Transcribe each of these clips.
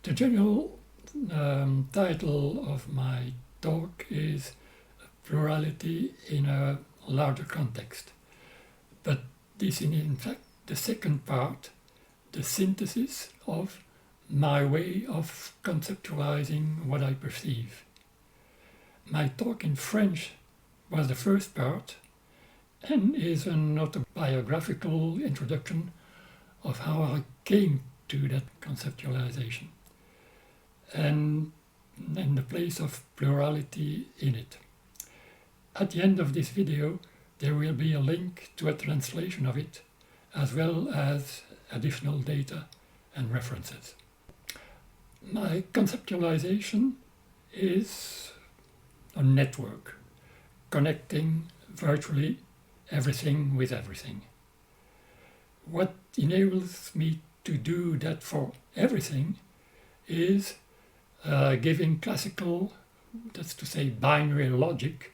The general title of my talk is Plurality in a Larger Context. But this is in fact the second part, the synthesis of my way of conceptualizing what I perceive. My talk in French was the first part and is an autobiographical introduction of how I came to that conceptualization and the place of plurality in it. At the end of this video there will be a link to a translation of it as well as additional data and references. My conceptualization is a network connecting virtually everything with everything. What enables me to do that for everything is giving classical, that's to say binary logic,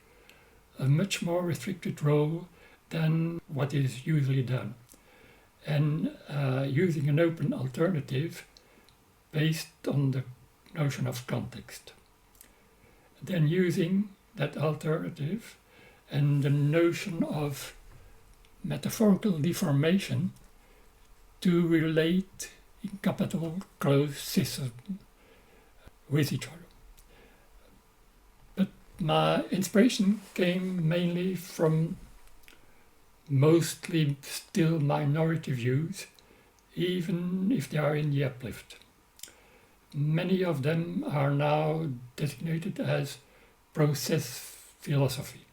a much more restricted role than what is usually done, and using an open alternative based on the notion of context. Then using that alternative and the notion of metaphorical deformation to relate incompatible closed systems with each other. But my inspiration came mainly from mostly still minority views, even if they are in the uplift. Many of them are now designated as process philosophy.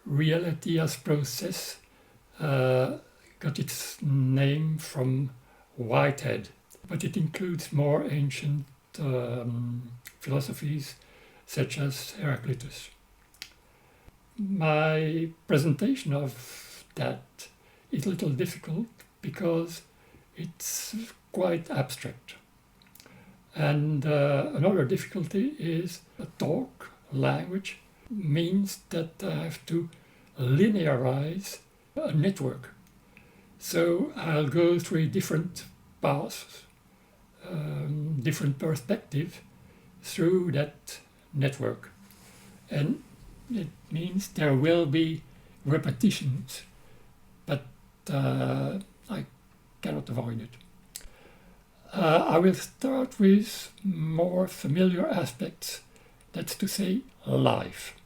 Reality as process got its name from Whitehead, but it includes more ancient philosophies such as Heraclitus. My presentation of that is a little difficult because it's quite abstract. And another difficulty is a talk, language, means that I have to linearize a network. So I'll go through different paths, different perspectives through that network. And it means there will be repetitions, but I cannot avoid it. I will start with more familiar aspects, that's to say life.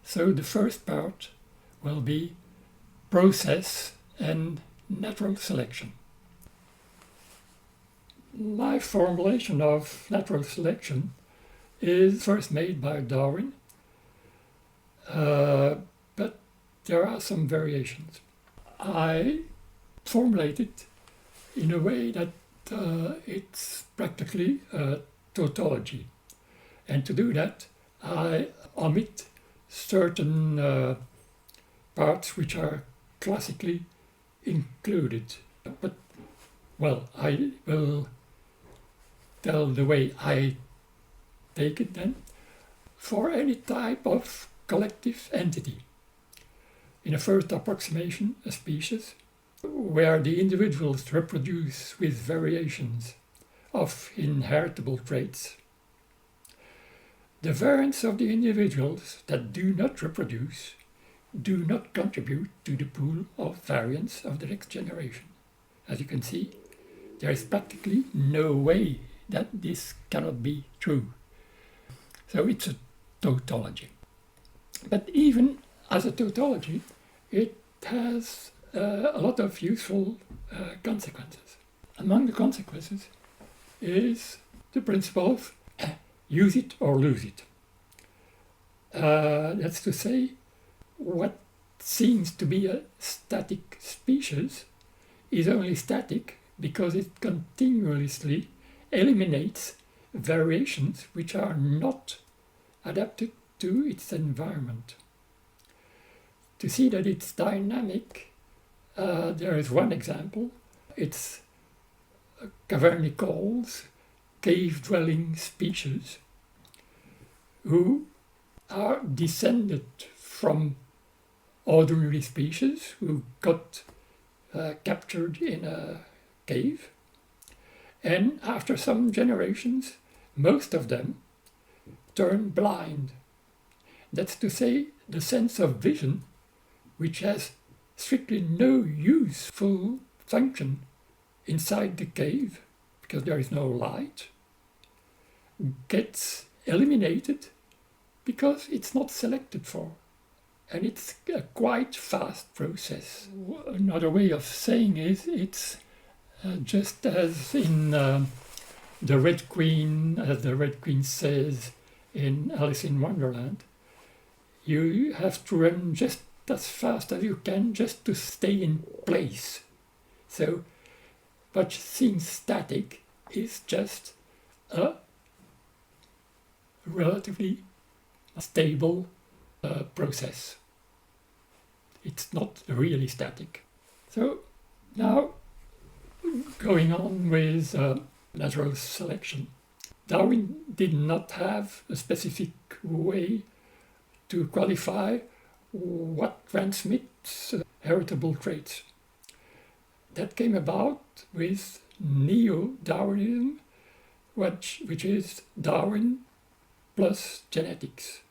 So the first part will be process and natural selection. My formulation of natural selection is first made by Darwin, but there are some variations. I formulate it in a way that it's practically a tautology, and to do that I omit certain parts which are classically included. But well, I will tell the way I take it then. For any type of collective entity, in a first approximation, a species, where the individuals reproduce with variations of inheritable traits, the variants of the individuals that do not reproduce do not contribute to the pool of variants of the next generation. As you can see, there is practically no way that this cannot be true. So it's a tautology. But even as a tautology, it has a lot of useful consequences. Among the consequences is the principle of use it or lose it. That's to say, what seems to be a static species is only static because it continuously eliminates variations which are not adapted to its environment. To see that it's dynamic, there is one example. It's cavernicals, cave-dwelling species, who are descended from ordinary species who got captured in a cave, And after some generations, most of them turn blind. That's to say, the sense of vision, which has strictly no useful function inside the cave, because there is no light, gets eliminated because it's not selected for. And it's a quite fast process. Another way of saying is it's just as in the Red Queen, as the Red Queen says in Alice in Wonderland, you have to run just as fast as you can just to stay in place. So what seems static is just a relatively stable process. It's not really static. So now going on with natural selection. Darwin did not have a specific way to qualify what transmits heritable traits. That came about with neo-Darwinism, which is Darwin plus genetics.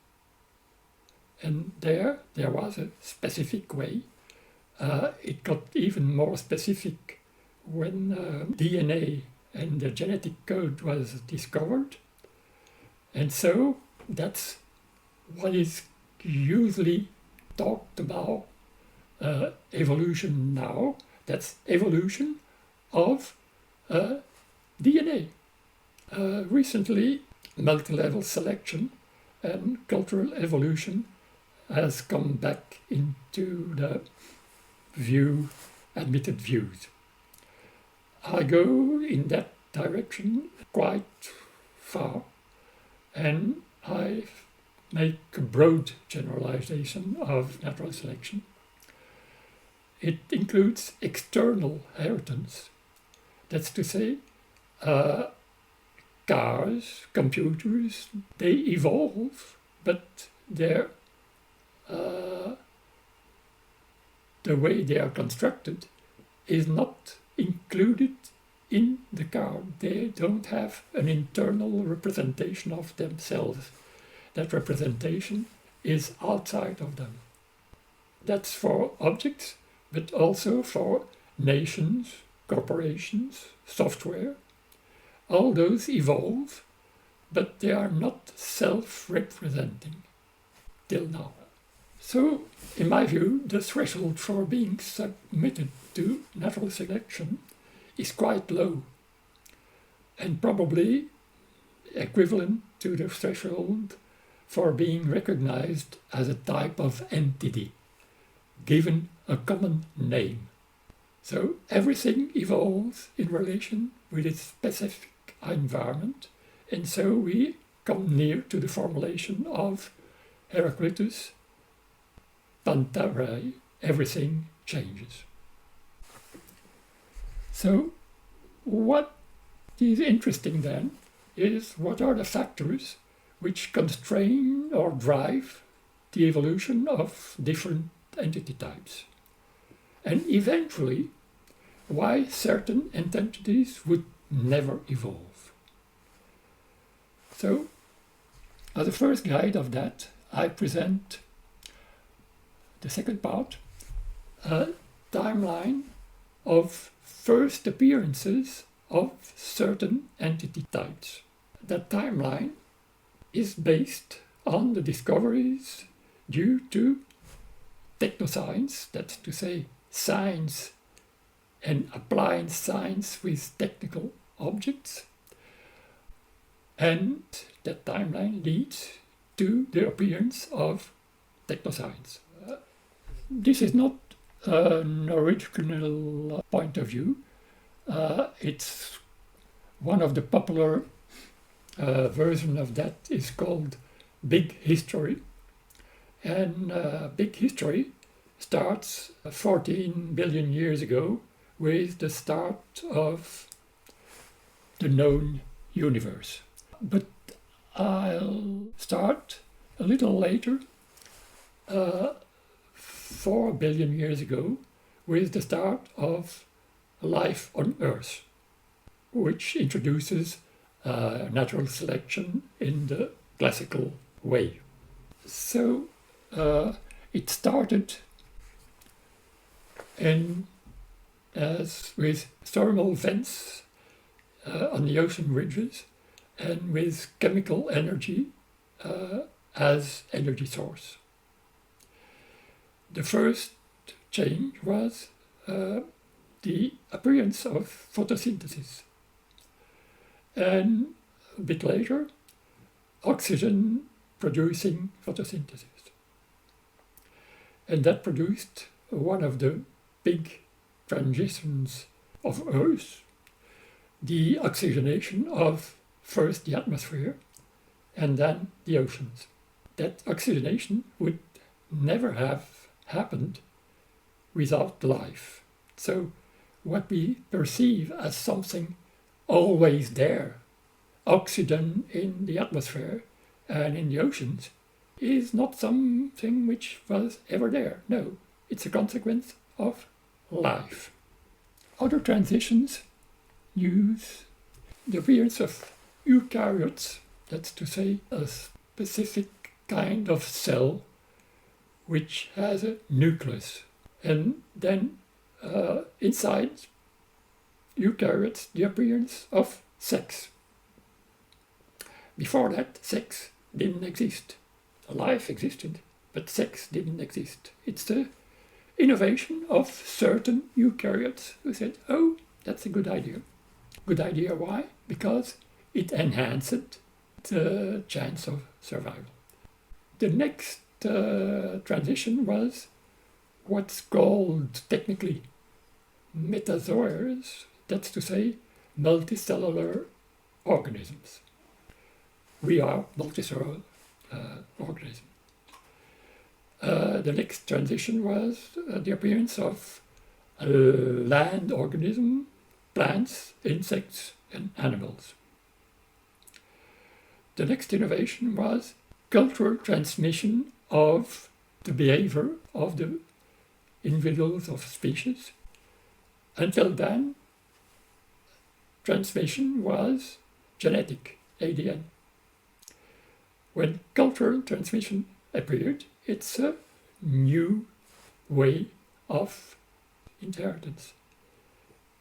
And there was a specific way. It got even more specific when DNA and the genetic code was discovered. And so that's what is usually talked about evolution now. That's evolution of DNA. Recently, multi-level selection and cultural evolution has come back into the admitted views. I go in that direction quite far, and I make a broad generalization of natural selection. It includes external inheritance. That's to say, cars, computers, they evolve, but the way they are constructed is not included in the car. They don't have an internal representation of themselves. That representation is outside of them. That's for objects, but also for nations, corporations, software. All those evolve, but they are not self-representing till now. So, in my view, the threshold for being submitted to natural selection is quite low, and probably equivalent to the threshold for being recognized as a type of entity, given a common name. So everything evolves in relation with its specific environment, and so we come near to the formulation of Heraclitus' Pantarei, everything changes. So what is interesting then is what are the factors which constrain or drive the evolution of different entity types, and eventually why certain entities would never evolve. So as a first guide of that, I present the second part, a timeline of first appearances of certain entity types. That timeline is based on the discoveries due to technoscience, that's to say science and applying science with technical objects, and that timeline leads to the appearance of technoscience. This is not an original point of view. It's one of the popular version of that is called Big History. And Big History starts 14 billion years ago with the start of the known universe. But I'll start a little later, 4 billion years ago, with the start of life on Earth. which introduces natural selection in the classical way. So it started with thermal vents on the ocean ridges and with chemical energy as energy source. The first change was the appearance of photosynthesis. And a bit later, oxygen producing photosynthesis. And that produced one of the big transitions of Earth, the oxygenation of first the atmosphere and then the oceans. That oxygenation would never have happened without life. So what we perceive as something always there, oxygen in the atmosphere and in the oceans, is not something which was ever there. No, it's a consequence of life. Other transitions use the appearance of eukaryotes, that's to say a specific kind of cell which has a nucleus. And then inside eukaryotes, the appearance of sex. Before that, sex didn't exist. Life existed, but sex didn't exist. It's the innovation of certain eukaryotes who said, oh, that's a good idea. Good idea, why? Because it enhanced the chance of survival. The next transition was what's called technically metazoaires, that's to say multicellular organisms. We are multicellular organisms. The next transition was the appearance of land organisms, plants, insects, and animals. The next innovation was cultural transmission of the behavior of the individuals of species. Until then, transmission was genetic, ADN. When cultural transmission appeared, it's a new way of inheritance.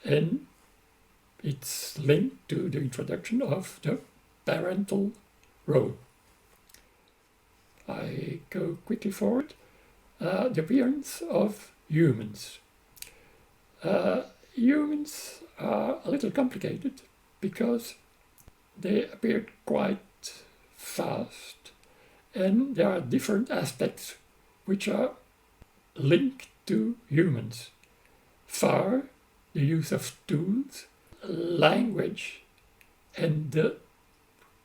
And it's linked to the introduction of the parental role. I go quickly forward. The appearance of humans. Humans are a little complicated because they appeared quite fast, and there are different aspects which are linked to humans. Fire, the use of tools, language, and the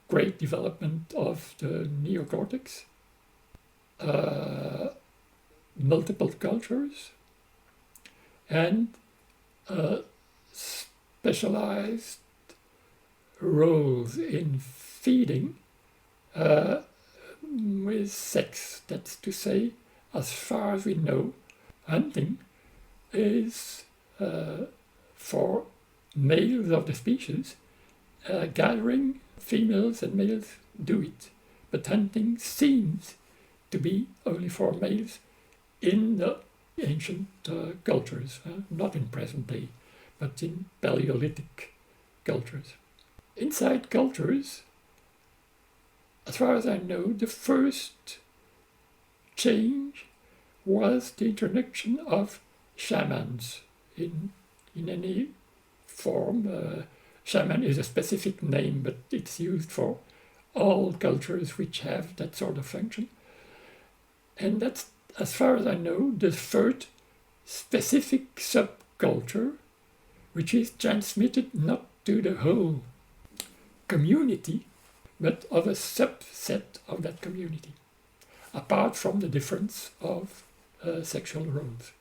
great development of the neocortex, multiple cultures, and specialized roles in feeding with sex. That's to say, as far as we know, hunting is for males of the species. Gathering, females and males do it, but hunting seems to be only for males in the ancient cultures, not in present day, but in Paleolithic cultures. Inside cultures, as far as I know, the first change was the introduction of shamans in any form. Shaman is a specific name, but it's used for all cultures which have that sort of function. And that's, as far as I know, the first specific subculture which is transmitted not to the whole community, but of a subset of that community, apart from the difference of sexual roles.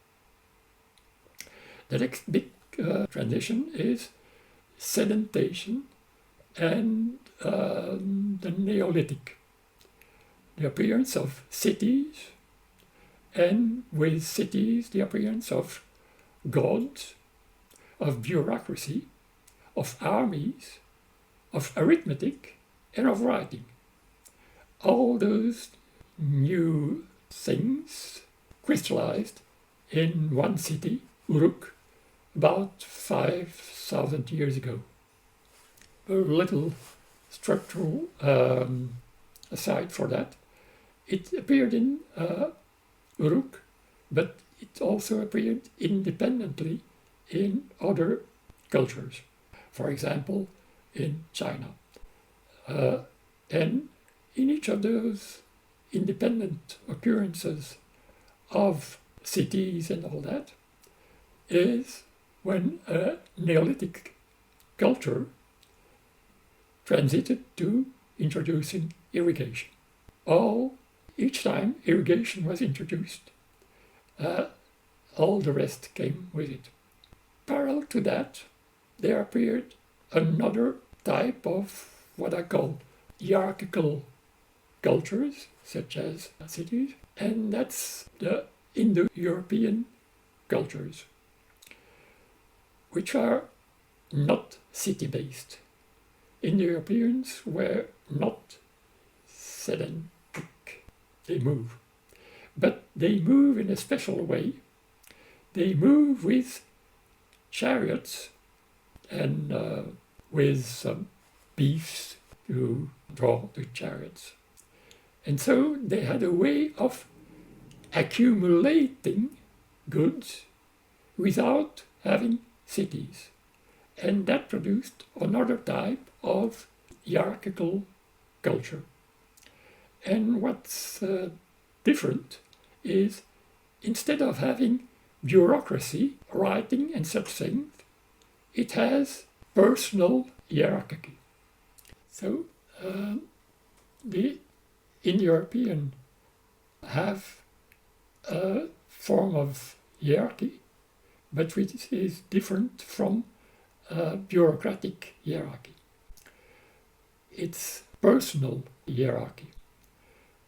The next big transition is sedimentation and the Neolithic. The appearance of cities, and with cities the appearance of gods, of bureaucracy, of armies, of arithmetic, and of writing. All those new things crystallized in one city, Uruk, about 5,000 years ago. A little structural aside for that. It appeared in Uruk, but it also appeared independently in other cultures. For example, in China. And in each of those independent occurrences of cities and all that is when a Neolithic culture transited to introducing irrigation. Each time irrigation was introduced, all the rest came with it. Parallel to that, there appeared another type of what I call hierarchical cultures, such as cities, and that's the Indo-European cultures, which are not city-based. Indo-Europeans were not sedentary. They move. But they move in a special way. They move with chariots and with some beasts to draw the chariots. And so they had a way of accumulating goods without having cities. And that produced another type of hierarchical culture. And what's different is instead of having bureaucracy, writing and such things, it has personal hierarchy. So the Indo-European have a form of hierarchy, but which is different from bureaucratic hierarchy. It's personal hierarchy.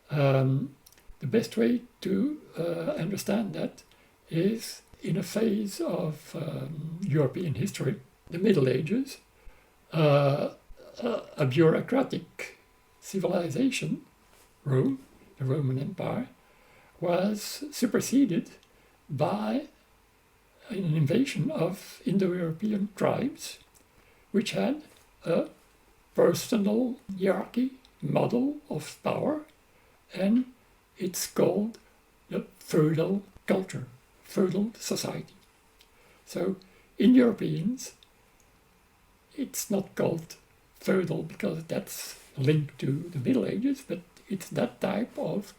The best way to understand that is in a phase of European history, the Middle Ages, a bureaucratic civilization, Rome, the Roman Empire, was superseded by an invasion of Indo-European tribes, which had a personal hierarchy model of power, and it's called the feudal culture, feudal society. So in Europeans, it's not called feudal because that's linked to the Middle Ages, but it's that type of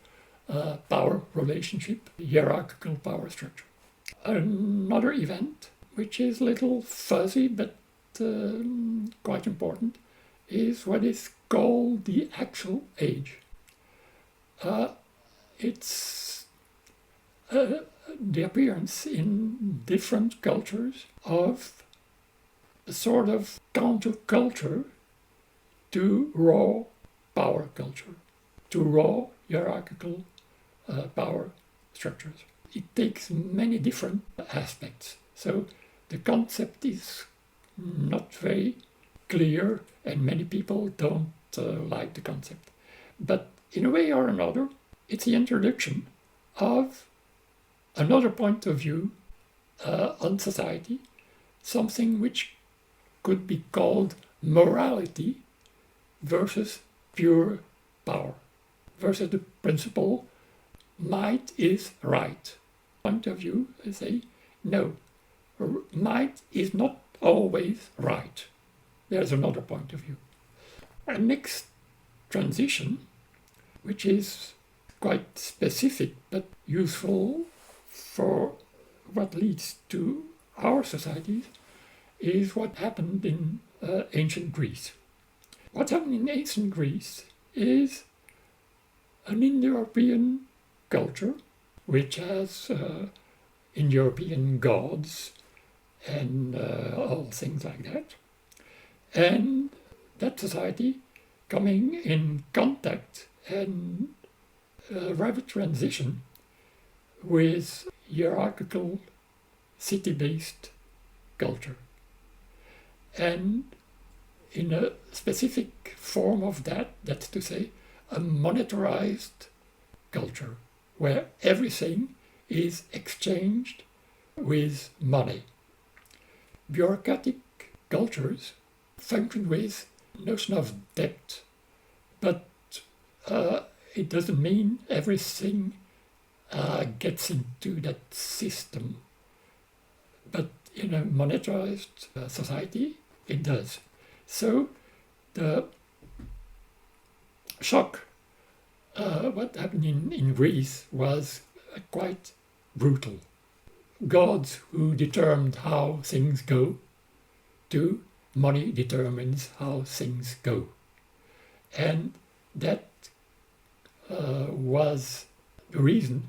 power relationship, hierarchical power structure. Another event, which is a little fuzzy but quite important, is what is called the actual age. It's the appearance in different cultures of a sort of counterculture to raw power culture, to raw hierarchical power structures. It takes many different aspects. So the concept is not very clear and many people don't like the concept. But in a way or another, it's the introduction of another point of view on society, something which could be called morality versus pure power, versus the principle might is right. Point of view, I say, no, might is not always right. There's another point of view. A next transition, which is quite specific but useful for what leads to our societies, is what happened in ancient Greece. What happened in ancient Greece is an Indo-European culture which has Indo-European gods and all things like that. And that society coming in contact and rapid transition with hierarchical city-based culture. and in a specific form of that, that's to say, a monetarized culture, where everything is exchanged with money. Bureaucratic cultures function with notion of debt, but it doesn't mean everything gets into that system. But in a monetarized society, it does. So the shock, what happened in Greece was quite brutal. Gods who determined how things go, to money determines how things go. And that was the reason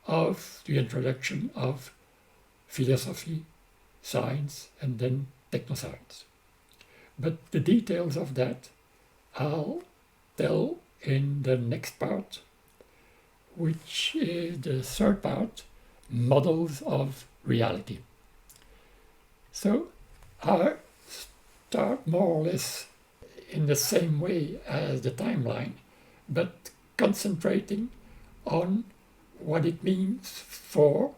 of the introduction of philosophy, science, and then technoscience. But the details of that I'll tell in the next part, which is the third part, models of reality. So I start more or less in the same way as the timeline, but concentrating on what it means for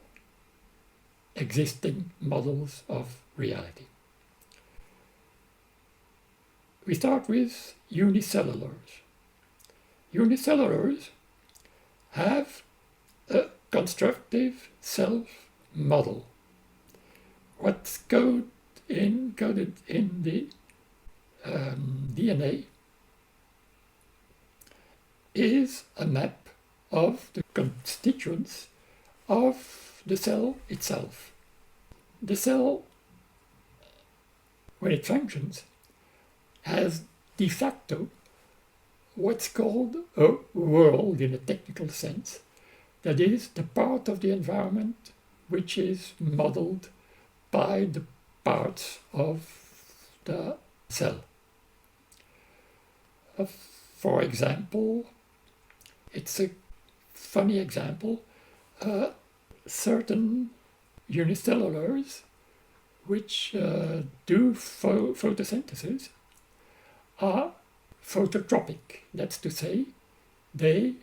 existing models of reality. We start with unicellulars. Unicellulars have a constructive self-model. What's coded in the DNA is a map of the constituents of the cell itself. The cell, when it functions, has de facto what's called a world in a technical sense. That is, the part of the environment which is modeled by the parts of the cell. For example, it's a funny example, certain unicellulars which do photosynthesis are phototropic. That's to say, they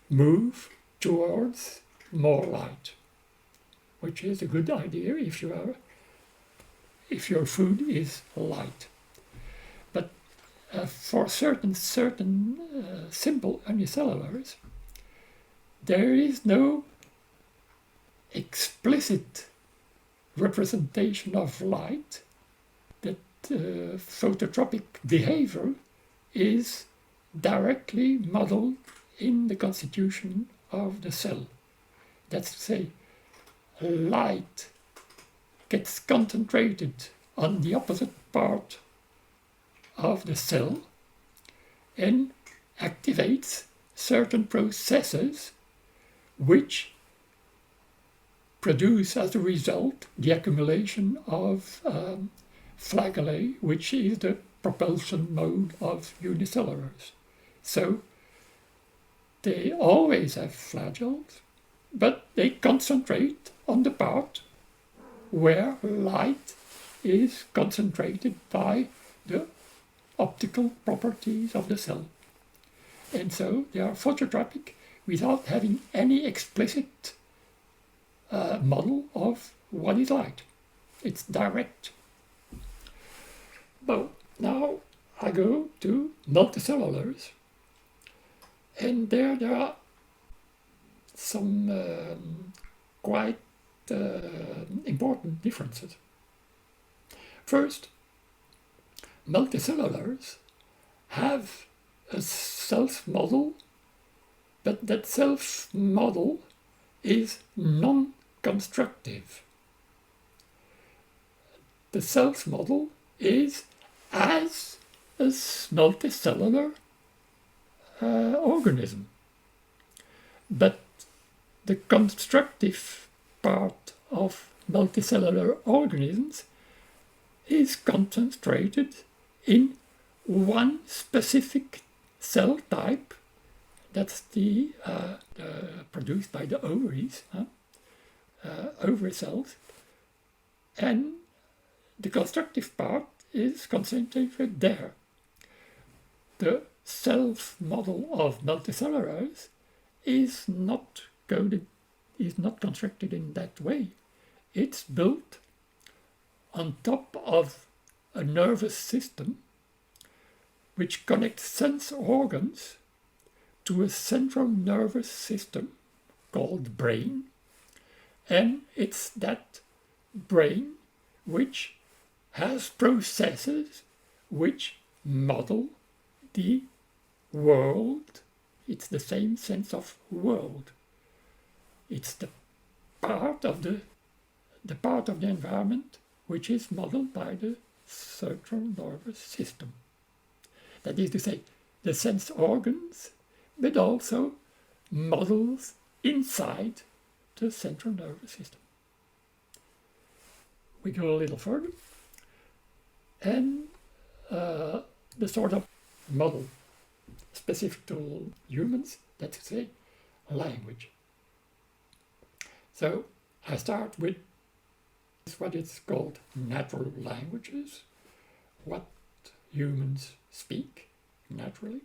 move towards more light, which is a good idea if your food is light. But for certain simple unicellulars, there is no explicit representation of light. That phototropic behavior is directly modeled in the constitution of the cell. That's to say, light gets concentrated on the opposite part of the cell and activates certain processes which produce as a result the accumulation of flagellae, which is the propulsion mode of unicellulars. So they always have flagellae, but they concentrate on the part where light is concentrated by the optical properties of the cell. And so they are phototropic without having any explicit model of what is light. It's direct. Well, now I go to multicellulars, and there are some quite important differences. First, multicellulars have a self-model, but that self-model is non-constructive. The self-model is as a multicellular organism. But the constructive part of multicellular organisms is concentrated in one specific cell type. That's the produced by the ovaries, ovary cells. And the constructive part is concentrated there. The self-model of multicellulars is not coded, is not constructed in that way. It's built on top of a nervous system which connects sense organs to a central nervous system called brain, and it's that brain which has processes which model the world. It's the same sense of world. It's the part of the environment which is modeled by the central nervous system. That is to say, the sense organs, but also models inside the central nervous system. We go a little further, and the sort of model specific to humans, that's to say, language. So I start with what is called natural languages, what humans speak naturally.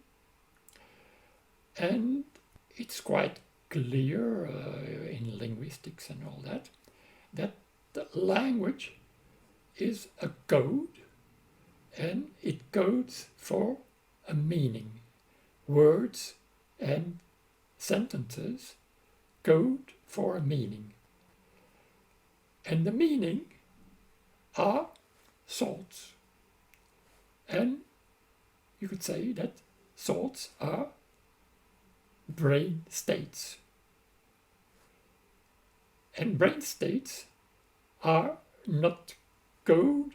And it's quite clear in linguistics and all that the language is a code, and it codes for a meaning. Words and sentences code for a meaning. And the meaning are thoughts. And you could say that thoughts are brain states. And brain states are not code,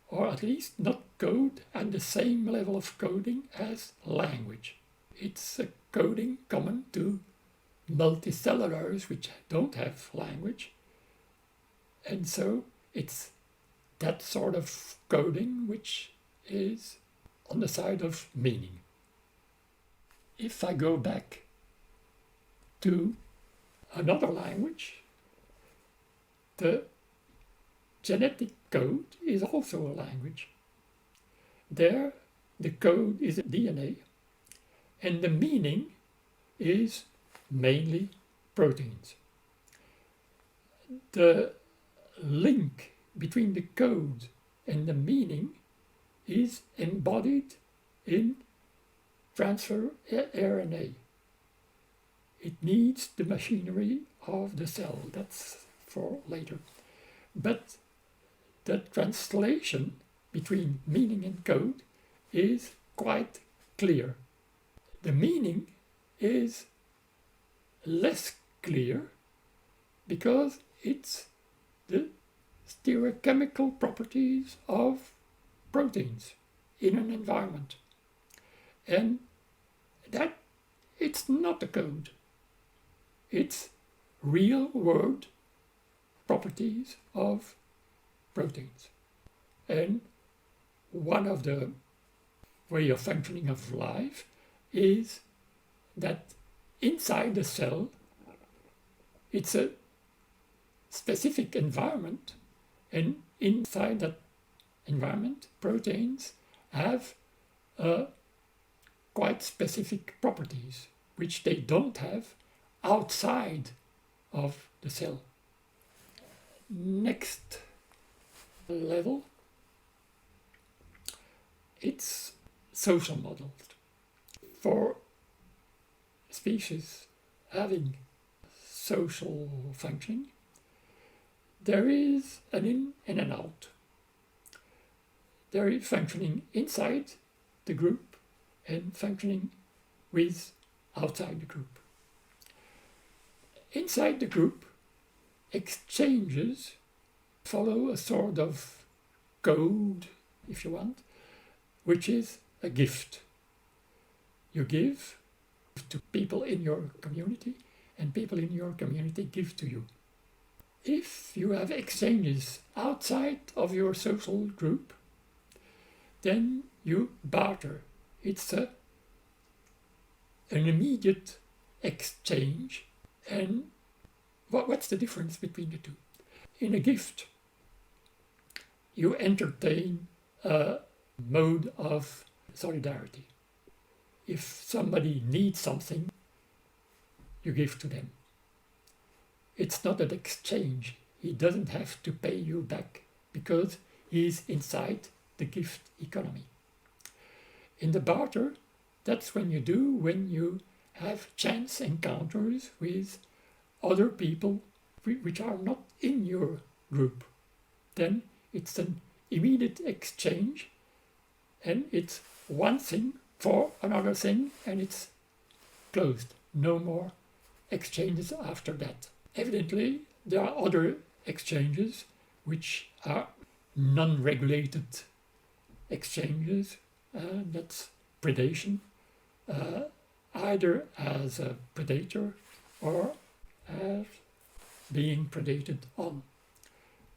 or at least not code at the same level of coding as language. It's a coding common to multicellulars which don't have language, and so it's that sort of coding which is on the side of meaning. If I go back to another language, the genetic code is also a language. There, the code is DNA, and the meaning is mainly proteins. The link between the code and the meaning is embodied in transfer RNA. It needs the machinery of the cell. That's for later. But the translation between meaning and code is quite clear. The meaning is less clear because it's the stereochemical properties of proteins in an environment. And that it's not a code. It's real world properties of proteins. And one of the way of functioning of life is that inside the cell it's a specific environment, and inside that environment proteins have quite specific properties which they don't have outside of the cell. Next level, it's social models. For species having social functioning, there is an in and an out. There is functioning inside the group and functioning with outside the group. Inside the group, exchanges follow a sort of code, if you want, which is a gift. You give to people in your community, and people in your community give to you. If you have exchanges outside of your social group, then you barter. It's an immediate exchange. And what's the difference between the two? In a gift, you entertain a mode of solidarity. If somebody needs something, you give to them. It's not an exchange. He doesn't have to pay you back because he's inside the gift economy. In the barter, that's when you have chance encounters with other people which are not in your group. Then it's an immediate exchange, and it's one thing for another thing, and it's closed. No more exchanges after that. Evidently, there are other exchanges which are non-regulated exchanges. That's predation, either as a predator or as being predated on.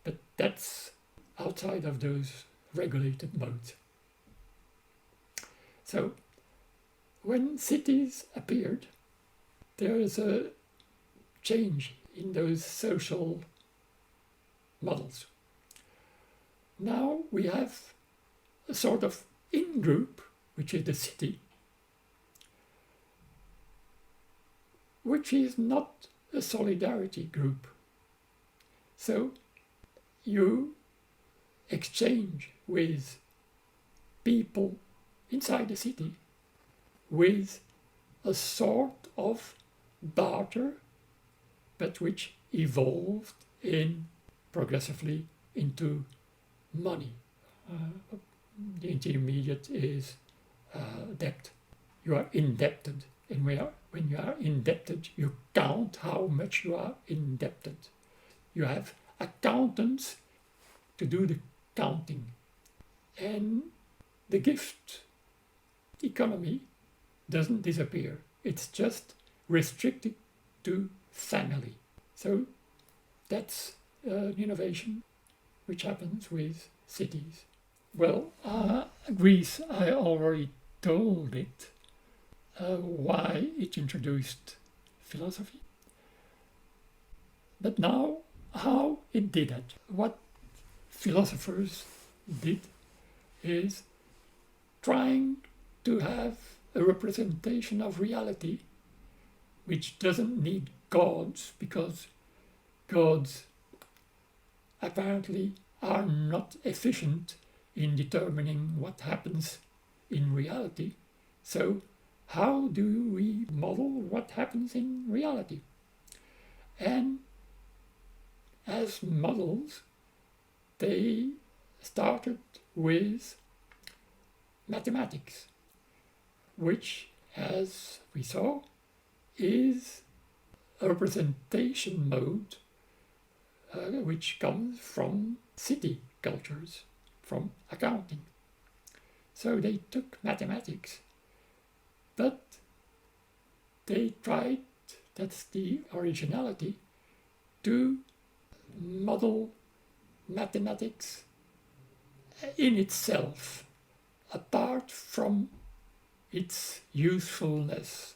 But that's outside of those regulated modes. So, when cities appeared, there is a change in those social models. Now we have a sort of in-group, which is the city, which is not a solidarity group. So you exchange with people inside the city with a sort of barter, but which evolved progressively into money. The intermediate is debt. You are indebted, and when you are indebted, you count how much you are indebted. You have accountants to do the counting. And the gift economy doesn't disappear. It's just restricted to family. So that's an innovation which happens with cities. Well, Greece, I already told it why it introduced philosophy. But now, how it did it. What philosophers did is trying to have a representation of reality which doesn't need gods, because gods apparently are not efficient in determining what happens in reality. So how do we model what happens in reality? And as models, they started with mathematics, which, as we saw, is a representation mode which comes from city cultures, from accounting. So they took mathematics, but they tried, that's the originality, to model mathematics in itself, apart from its usefulness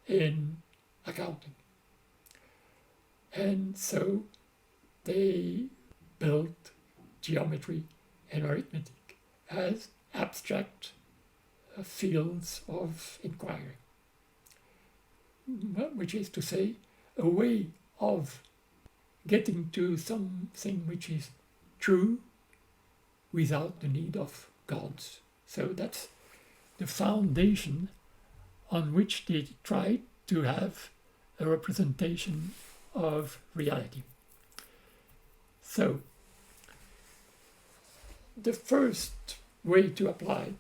in accounting. And so they built geometry and arithmetic as abstract fields of inquiry, which is to say, a way of getting to something which is true without the need of gods. So that's the foundation on which they tried to have a representation of reality. So, the first way to apply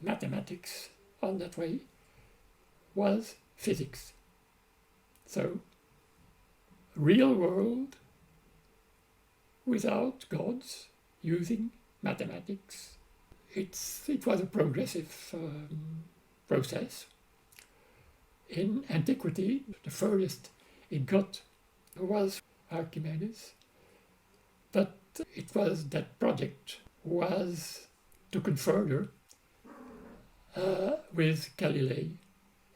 mathematics on that way was physics. So, real world without gods, using mathematics. It was a progressive process. In antiquity, the furthest it got was Archimedes, but that project was taken further with Galilei,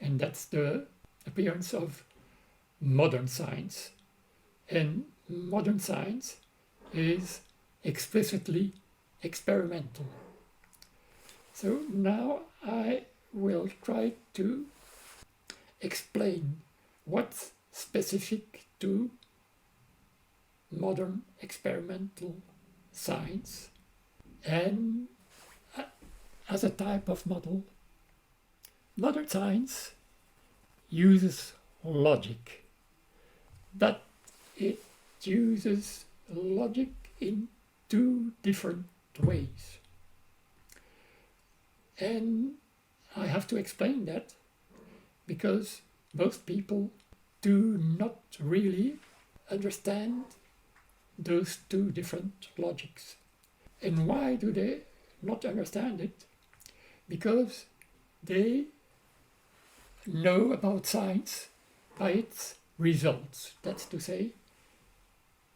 and that's the appearance of modern science. And modern science is explicitly experimental. So now I will try to explain what's specific to modern experimental science and as a type of model. Modern science uses logic, but it uses logic in two different ways. And I have to explain that because most people do not really understand those two different logics. And why do they not understand it? Because they know about science by its results, that's to say,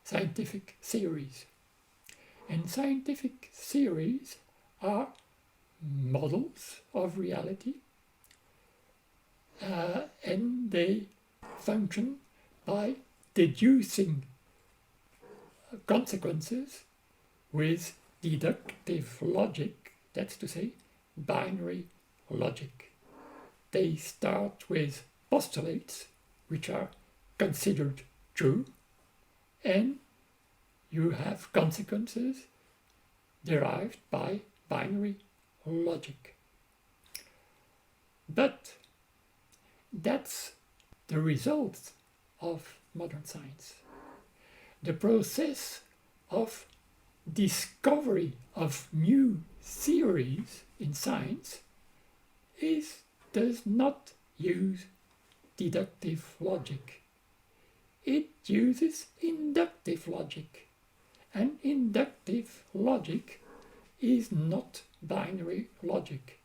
scientific theories. And scientific theories are models of reality, and they function by deducing consequences with deductive logic, that's to say, binary logic. They start with postulates which are considered true, and you have consequences derived by binary logic. But that's the result of modern science. The process of discovery of new theories in science does not use deductive logic. It uses inductive logic. And inductive logic is not binary logic.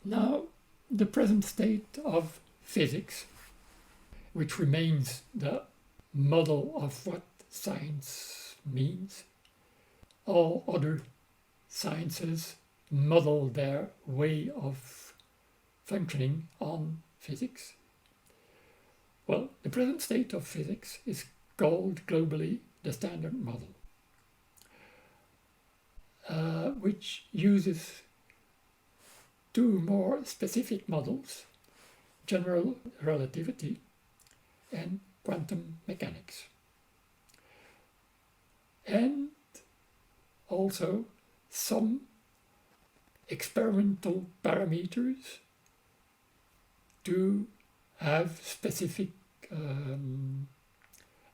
Now, the present state of physics, which remains the model of what science means, all other sciences model their way of functioning on physics. Well, the present state of physics is called globally the Standard Model, which uses two more specific models, general relativity and quantum mechanics, and also some experimental parameters to have specific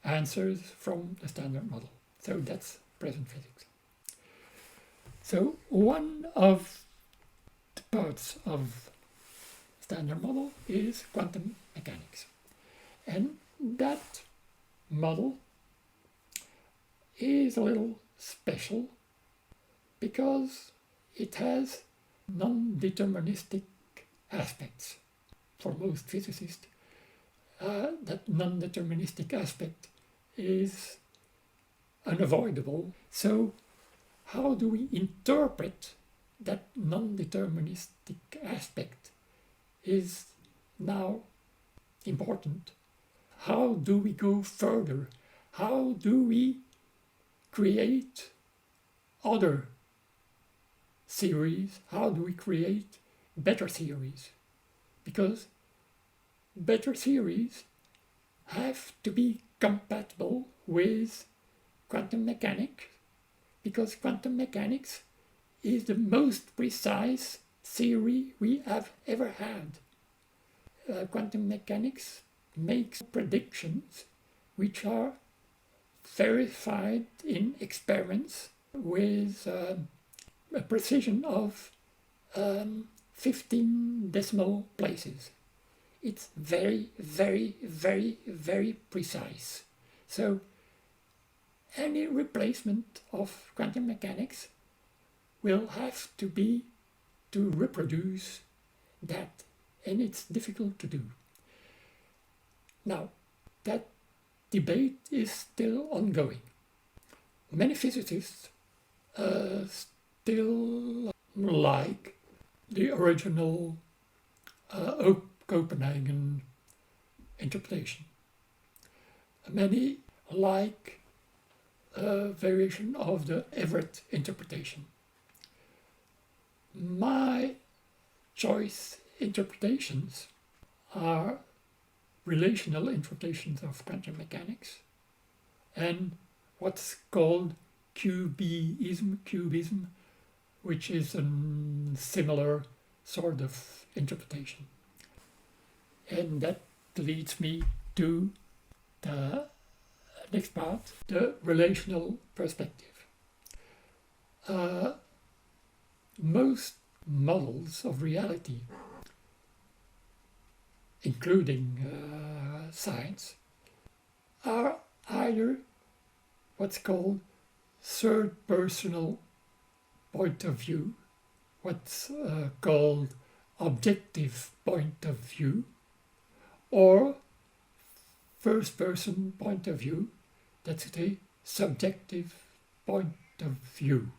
answers from the Standard Model. So that's present physics. So one of the parts of Standard Model is quantum mechanics. And that model is a little special because it has non-deterministic aspects. For most physicists, that non-deterministic aspect is unavoidable. So how do we interpret that non-deterministic aspect is now important. How do we go further? How do we create other theories? How do we create better theories? Because better theories have to be compatible with quantum mechanics, because quantum mechanics is the most precise theory we have ever had. Quantum mechanics makes predictions which are verified in experiments with a precision of 15 decimal places. It's very, very, very, very precise. So any replacement of quantum mechanics will have to be to reproduce that, and it's difficult to do. Now, that debate is still ongoing. Many physicists still like the original Copenhagen interpretation. Many like variation of the Everett interpretation. My choice interpretations are relational interpretations of quantum mechanics and what's called cubism, which is a similar sort of interpretation. And that leads me to the next part, the relational perspective. Most models of reality, including science, are either what's called third-personal point of view, what's called objective point of view, or first-person point of view, that's a subjective point of view.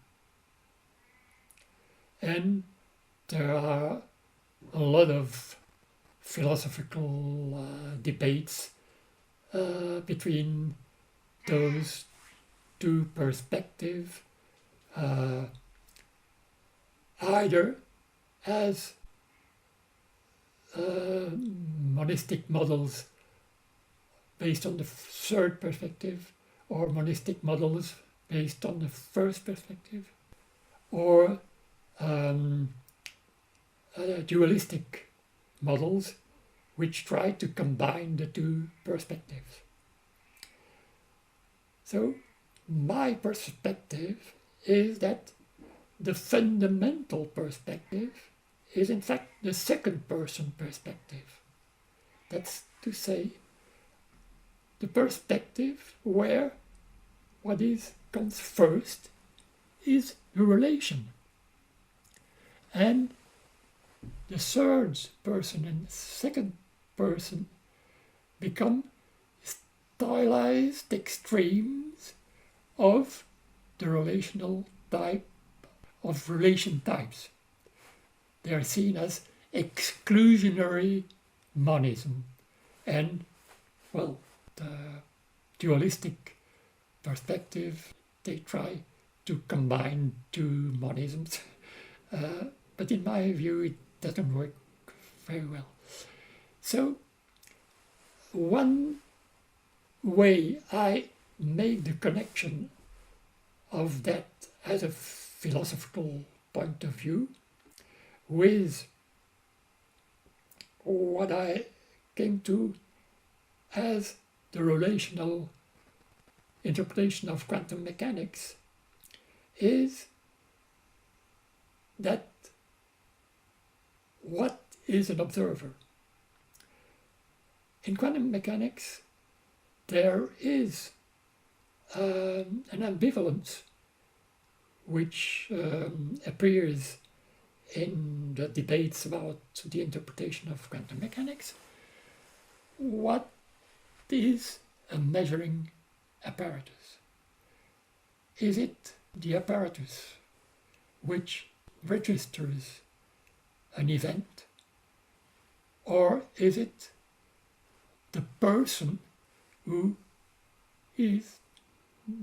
And there are a lot of philosophical debates between those two perspectives, either as monistic models based on the third perspective, or monistic models based on the first perspective, or dualistic models which try to combine the two perspectives. So my perspective is that the fundamental perspective is in fact the second person perspective. That's to say, the perspective where what comes first is the relation. And the third person and second person become stylized extremes of the relational type of relation types. They are seen as exclusionary monism. And, well, the dualistic perspective, they try to combine two monisms. But in my view, it doesn't work very well. So, one way I make the connection of that as a philosophical point of view with what I came to as the relational interpretation of quantum mechanics is that what is an observer? In quantum mechanics, there is an ambivalence which appears in the debates about the interpretation of quantum mechanics. What is a measuring apparatus? Is it the apparatus which registers an event, or is it the person who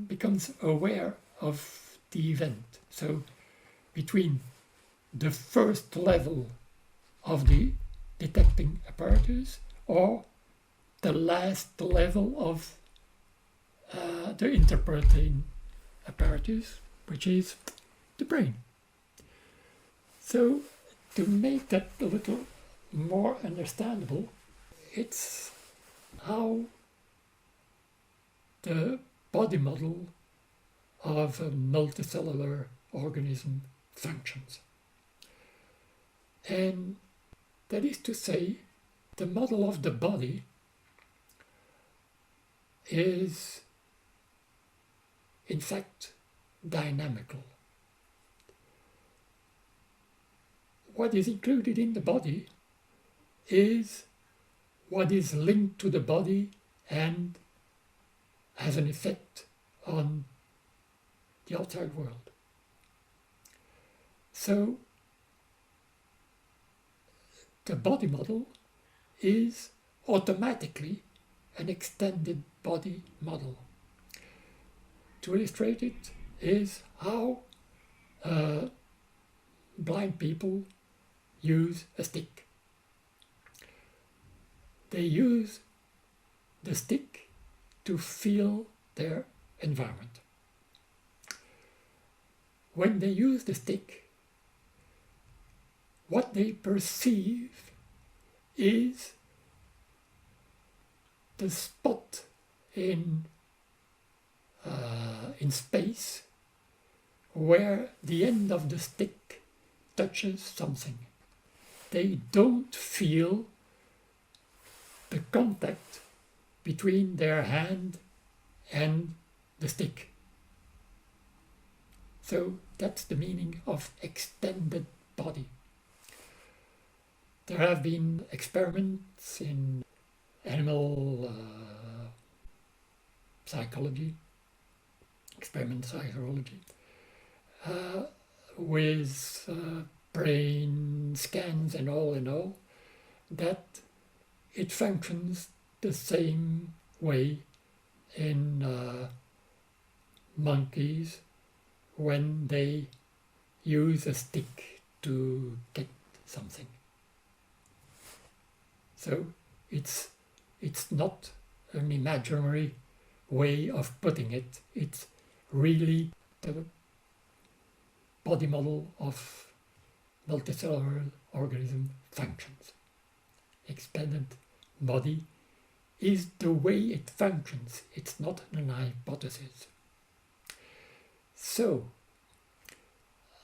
becomes aware of the event? So between the first level of the detecting apparatus or the last level of the interpreting apparatus, which is the brain. So to make that a little more understandable, it's how the body model of a multicellular organism functions. And that is to say, the model of the body is in fact dynamical. What is included in the body is what is linked to the body and has an effect on the outside world. So the body model is automatically an extended body model. to illustrate it is how blind people use a stick. They use the stick to feel their environment. When they use the stick, what they perceive is the spot in space where the end of the stick touches something. They don't feel the contact between their hand and the stick. So that's the meaning of extended body. There have been experiments in animal psychology, experimental psychology, with brain scans and all, that it functions the same way in monkeys when they use a stick to get something. So it's not an imaginary way of putting it. It's really the body model of multicellular organism functions. Expanded body is the way it functions. It's not an hypothesis. So,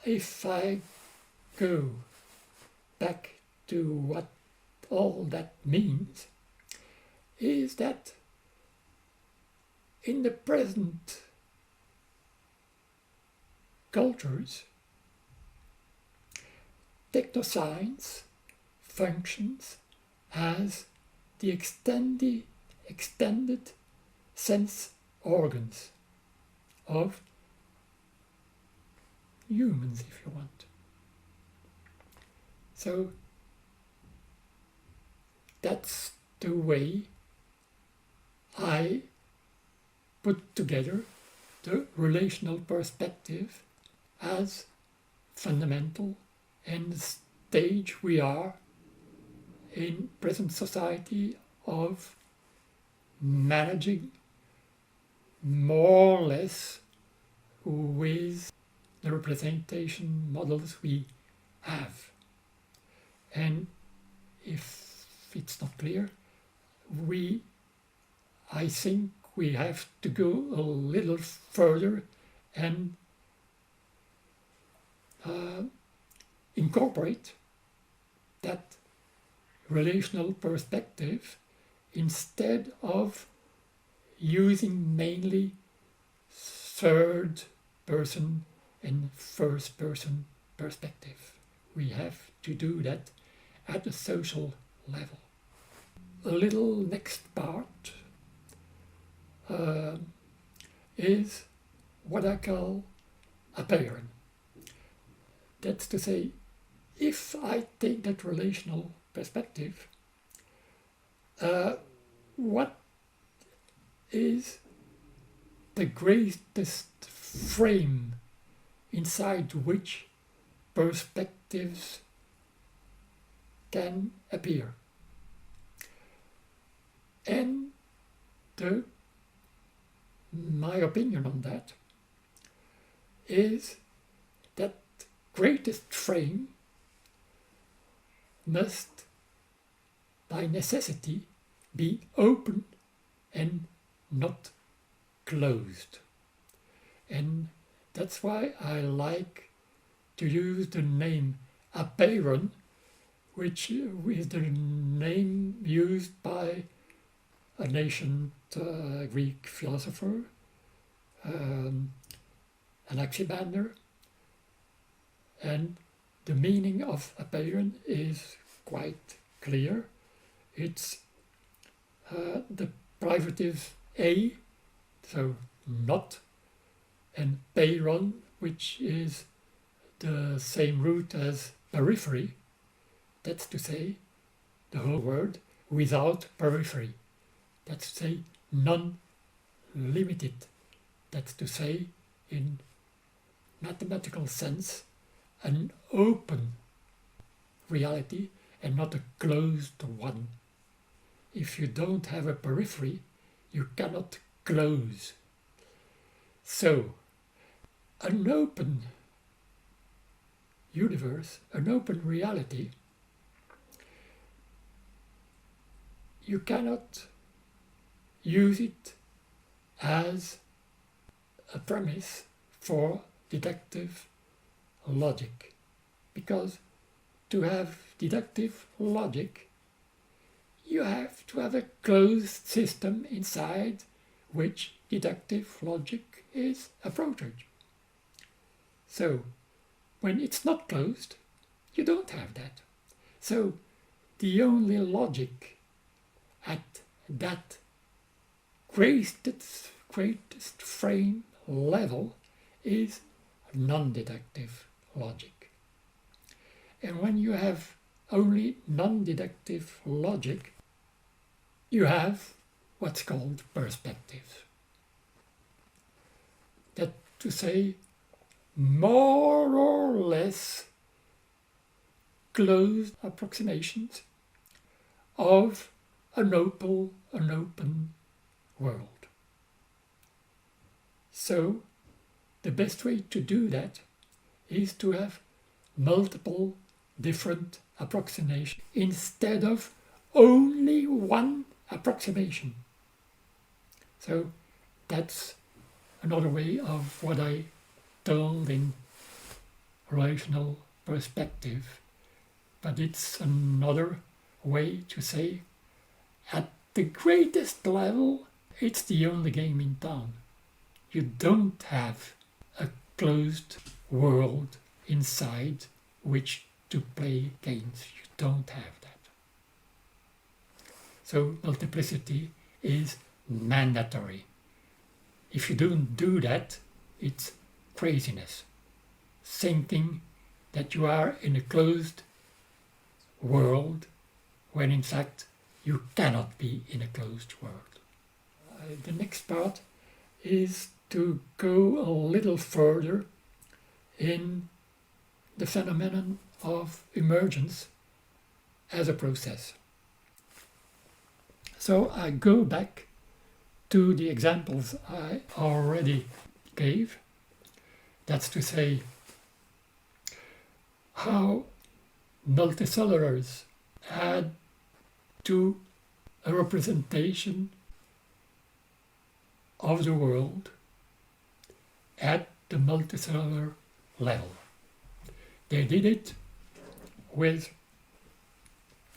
if I go back to what all that means, is that in the present cultures, technoscience functions as the extended sense organs of humans, if you want. So that's the way I put together the relational perspective as fundamental and the stage we are in present society of managing more or less with the representation models we have. And if it's not clear, I think we have to go a little further and incorporate that relational perspective instead of using mainly third person and first person perspective. We have to do that at a social level. A little next part is what I call a pattern. That's to say, if I take that relational perspective, what is the greatest frame inside which perspectives can appear? And my opinion on that is that greatest frame must by necessity be open and not closed. And that's why I like to use the name apeiron, which is the name used by an ancient Greek philosopher, Anaximander. And the meaning of apeiron is quite clear. It's the privative a, so not, and peiron, which is the same root as periphery. That's to say, the whole word without periphery. That's to say, non-limited, That's to say, in mathematical sense, an open reality and not a closed one. If you don't have a periphery, you cannot close. So, an open universe, an open reality, you cannot use it as a premise for deductive logic, because to have deductive logic you have to have a closed system inside which deductive logic is approached. So when it's not closed, you don't have that. So the only logic at that greatest frame level is non-deductive logic. And when you have only non-deductive logic, you have what's called perspectives. That to say, more or less closed approximations of an open world. So the best way to do that is to have multiple different approximations instead of only one approximation. So that's another way of what I told in relational perspective, but it's another way to say at the greatest level it's the only game in town. You don't have a closed world inside which to play games. You don't have that. So multiplicity is mandatory. If you don't do that, it's craziness. Thinking that you are in a closed world when in fact you cannot be in a closed world. The next part is to go a little further in the phenomenon of emergence as a process. So I go back to the examples I already gave. That's to say, how multicellulars add to a representation of the world at the multicellular level. They did it with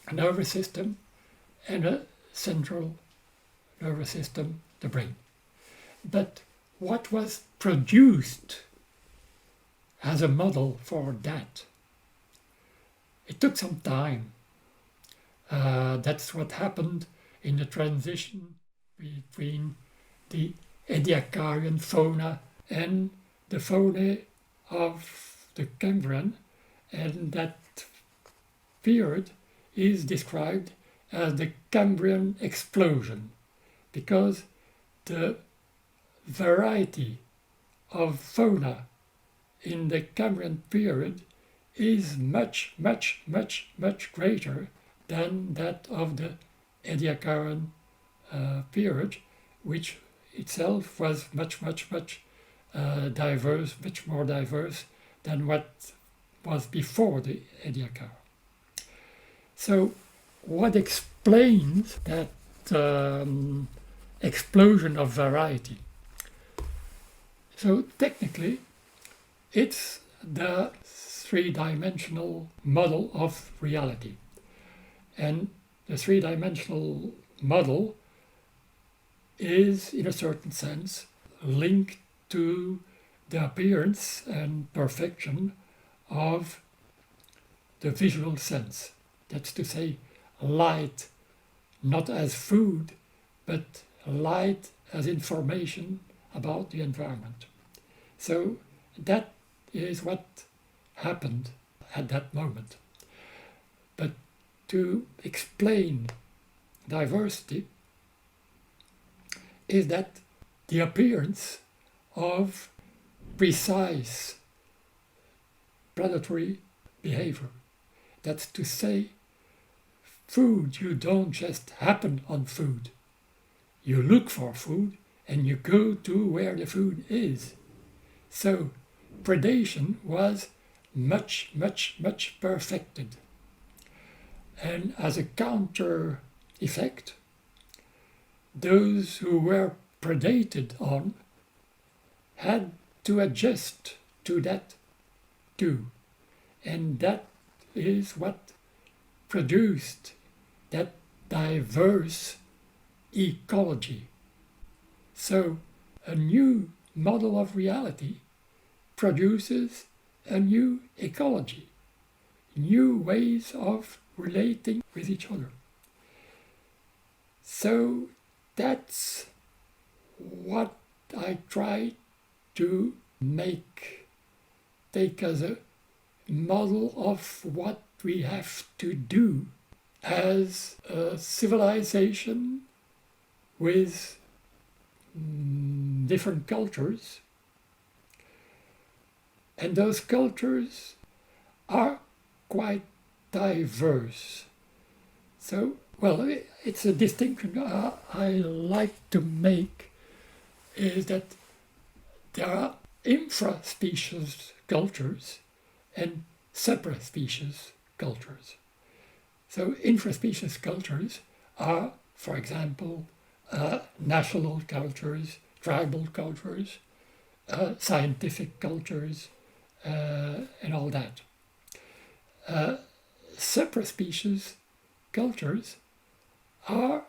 a nervous system and a central nervous system, the brain. But what was produced as a model for that? It took some time. That's what happened in the transition between the Ediacarian fauna and the fauna of the Cambrian, and that period is described as the Cambrian explosion, because the variety of fauna in the Cambrian period is much greater than that of the Ediacaran period, which itself was much diverse, much more diverse than what was before the Ediacara. So what explains that explosion of variety? So technically it's the three-dimensional model of reality. And the three-dimensional model is, in a certain sense, linked to the appearance and perfection of the visual sense. That's to say, light not as food, but light as information about the environment. So that is what happened at that moment. But to explain diversity is that the appearance of precise predatory behavior. That's to say, food, you don't just happen on food. You look for food and you go to where the food is. So predation was much, much, much perfected. And as a counter effect, those who were predated on had to adjust to that too. And that is what produced that diverse ecology. So a new model of reality produces a new ecology, new ways of relating with each other. So that's what I try to take as a model of what we have to do as a civilization with different cultures. And those cultures are quite diverse. So, well, it's a distinction I like to make, is that there are infra-species cultures and supra-species cultures. So infra-species cultures are, for example, national cultures, tribal cultures, scientific cultures, and all that. Supra-species cultures are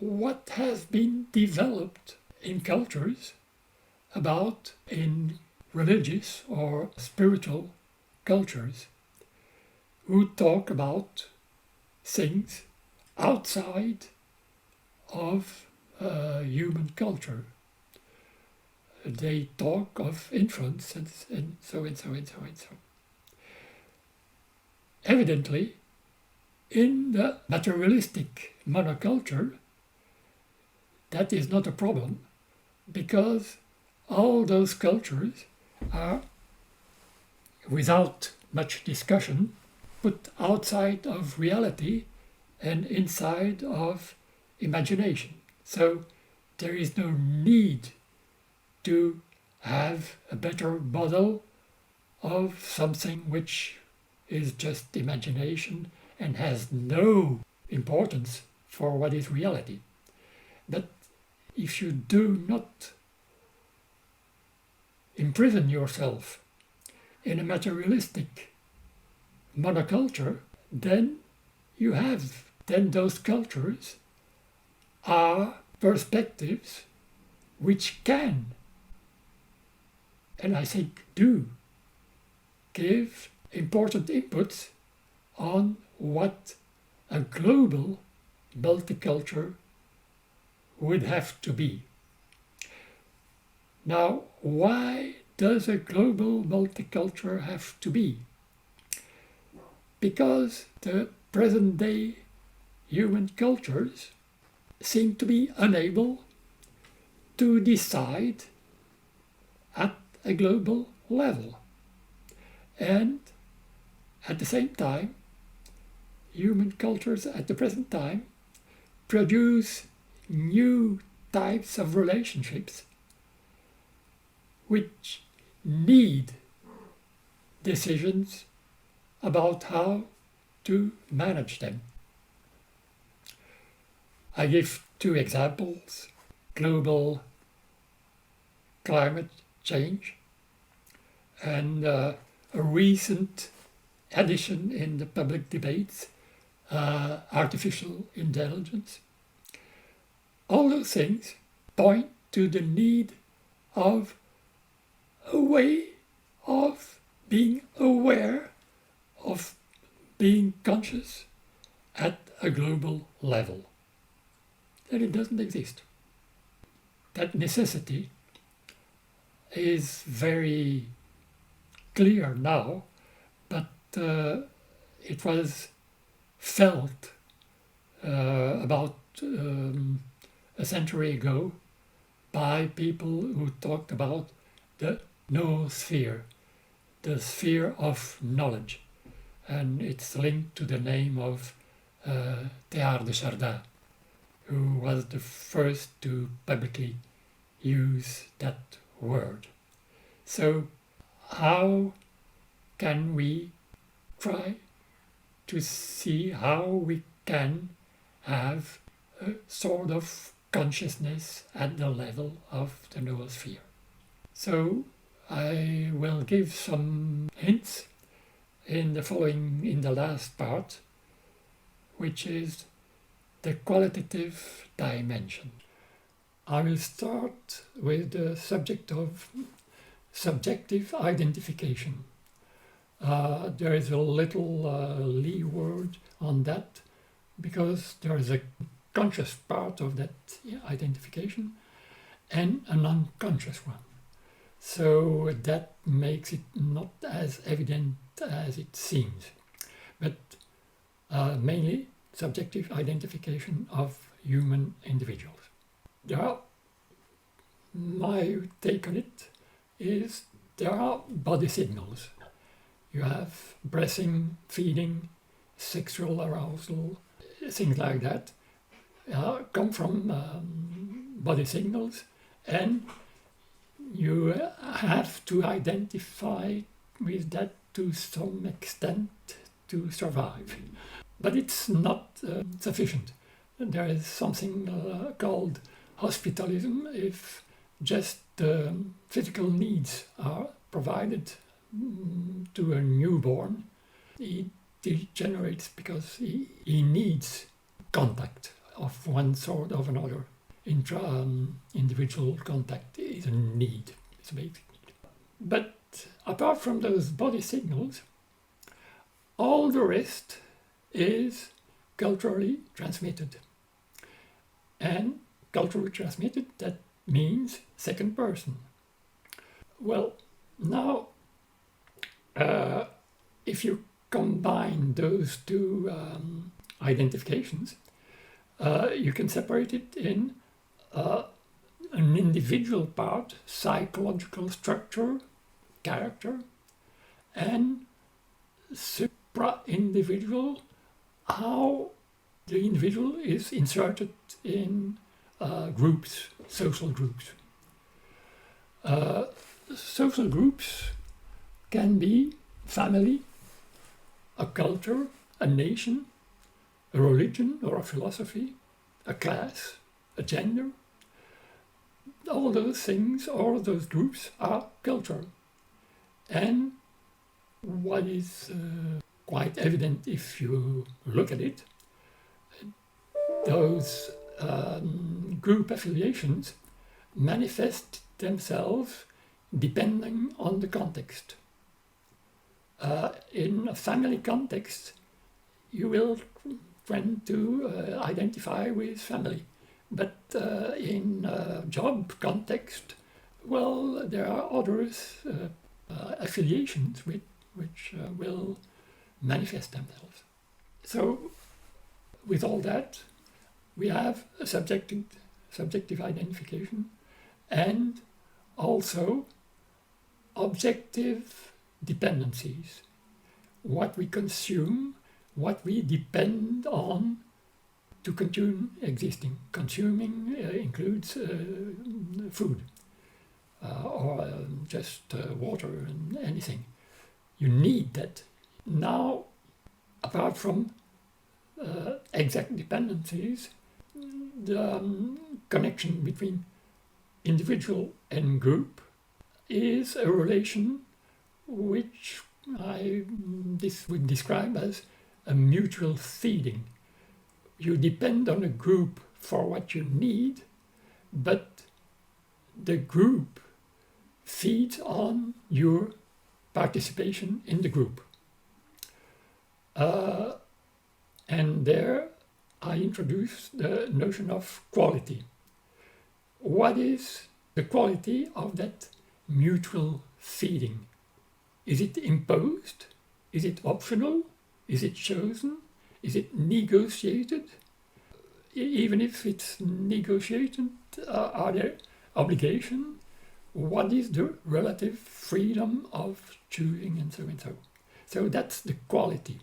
what has been developed in cultures in religious or spiritual cultures who talk about things outside of human culture. They talk of influence and so and so and so and so. Evidently, in the materialistic monoculture, that is not a problem, because all those cultures are, without much discussion, put outside of reality and inside of imagination. So there is no need to have a better model of something which is just imagination and has no importance for what is reality. But if you do not imprison yourself in a materialistic monoculture, then those cultures are perspectives which can, and I think do, give important inputs on what a global multiculture would have to be. Now, why does a global multiculture have to be? Because the present-day human cultures seem to be unable to decide at a global level. And at the same time, human cultures at the present time produce new types of relationships which need decisions about how to manage them. I give two examples: global climate change and a recent addition in the public debates, artificial intelligence. All those things point to the need of a way of being aware, of being conscious at a global level. And it doesn't exist. That necessity is very clear now, but it was felt about a century ago by people who talked about the noosphere, the sphere of knowledge. And it's linked to the name of Teilhard de Chardin, who was the first to publicly use that word. So how can we try to see how we can have a sort of consciousness at the level of the noosphere? So I will give some hints in the last part, which is the qualitative dimension. I will start with the subject of subjective identification. There is a little leeward on that because there is a conscious part of that identification and an unconscious one. So that makes it not as evident as it seems, but mainly subjective identification of human individuals. My take on it is there are body signals. You have breathing, feeding, sexual arousal, things like that come from body signals, and you have to identify with that to some extent to survive. But it's not sufficient. There is something called hospitalism. If just physical needs are provided to a newborn, he degenerates because he needs contact of one sort or another. Intra-individual contact is a need, it's a basic need. But apart from those body signals, all the rest is culturally transmitted. And culturally transmitted, that means second person. Well, now, if you combine those two identifications, you can separate it in an individual part, psychological structure, character, and supra-individual, how the individual is inserted in groups, social groups. Social groups can be family, a culture, a nation, a religion or a philosophy, a class, a gender. All those things, all those groups are culture. And what is quite evident if you look at it, those group affiliations manifest themselves depending on the context. In a family context, you will tend to identify with family. But in a job context, well, there are other affiliations which will manifest themselves. So, with all that, we have a subjective identification and also objective dependencies. What we consume, what we depend on to continue existing. Consuming includes food or just water and anything. You need that. Now, apart from exact dependencies, the connection between individual and group is a relation which this would describe as a mutual feeding. You depend on a group for what you need, but the group feeds on your participation in the group. And there I introduce the notion of quality. What is the quality of that mutual feeding? Is it imposed? Is it optional? Is it chosen? Is it negotiated? Even if it's negotiated, are there obligation, what is the relative freedom of choosing, and so and so. So that's the quality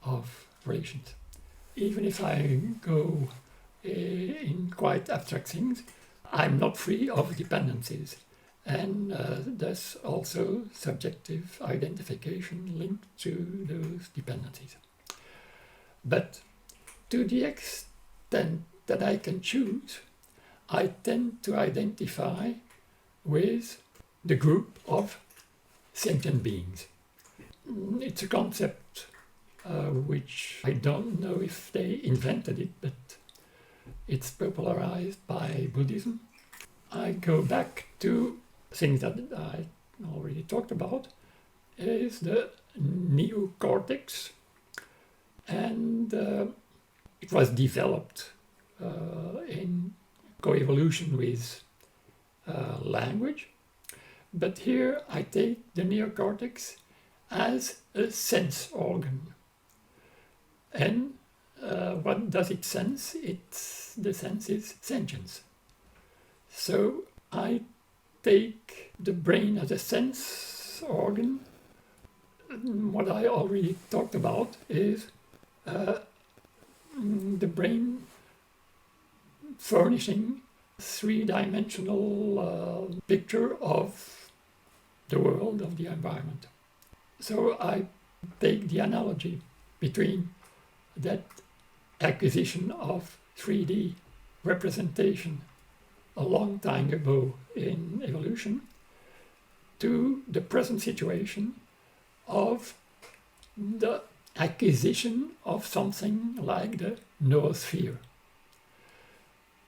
of relations. Even if I go in quite abstract things, I'm not free of dependencies, and thus also subjective identification linked to those dependencies. But to the extent that I can choose, I tend to identify with the group of sentient beings. It's a concept which I don't know if they invented it, but it's popularized by Buddhism. I go back to things that I already talked about, is the neocortex, and it was developed in coevolution with language. But here I take the neocortex as a sense organ. And what does it sense? The sense is sentience. So I take the brain as a sense organ. What I already talked about is the brain furnishing three-dimensional picture of the world, of the environment. So I take the analogy between that acquisition of 3D representation a long time ago in evolution to the present situation of the acquisition of something like the noosphere.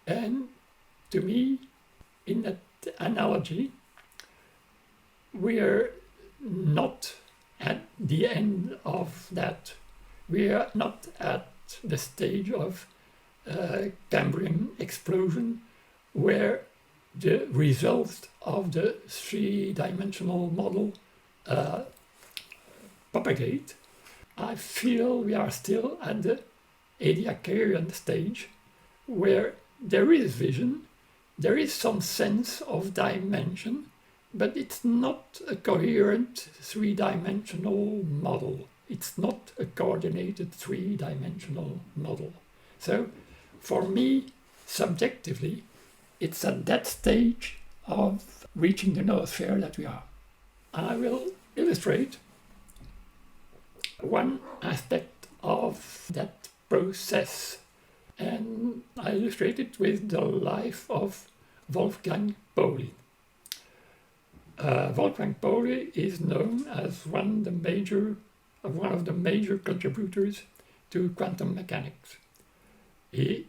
And to me, in that analogy, we are not at the end of that. We are not at the stage of Cambrian explosion where the results of the three-dimensional model propagate. I feel we are still at the Ediacarian stage where there is vision, there is some sense of dimension, but it's not a coherent three-dimensional model. It's not a coordinated three-dimensional model. So for me, subjectively, it's at that stage of reaching the noosphere that we are. I will illustrate one aspect of that process, and I illustrate it with the life of Wolfgang Pauli. Wolfgang Pauli is known as one of the major contributors to quantum mechanics. He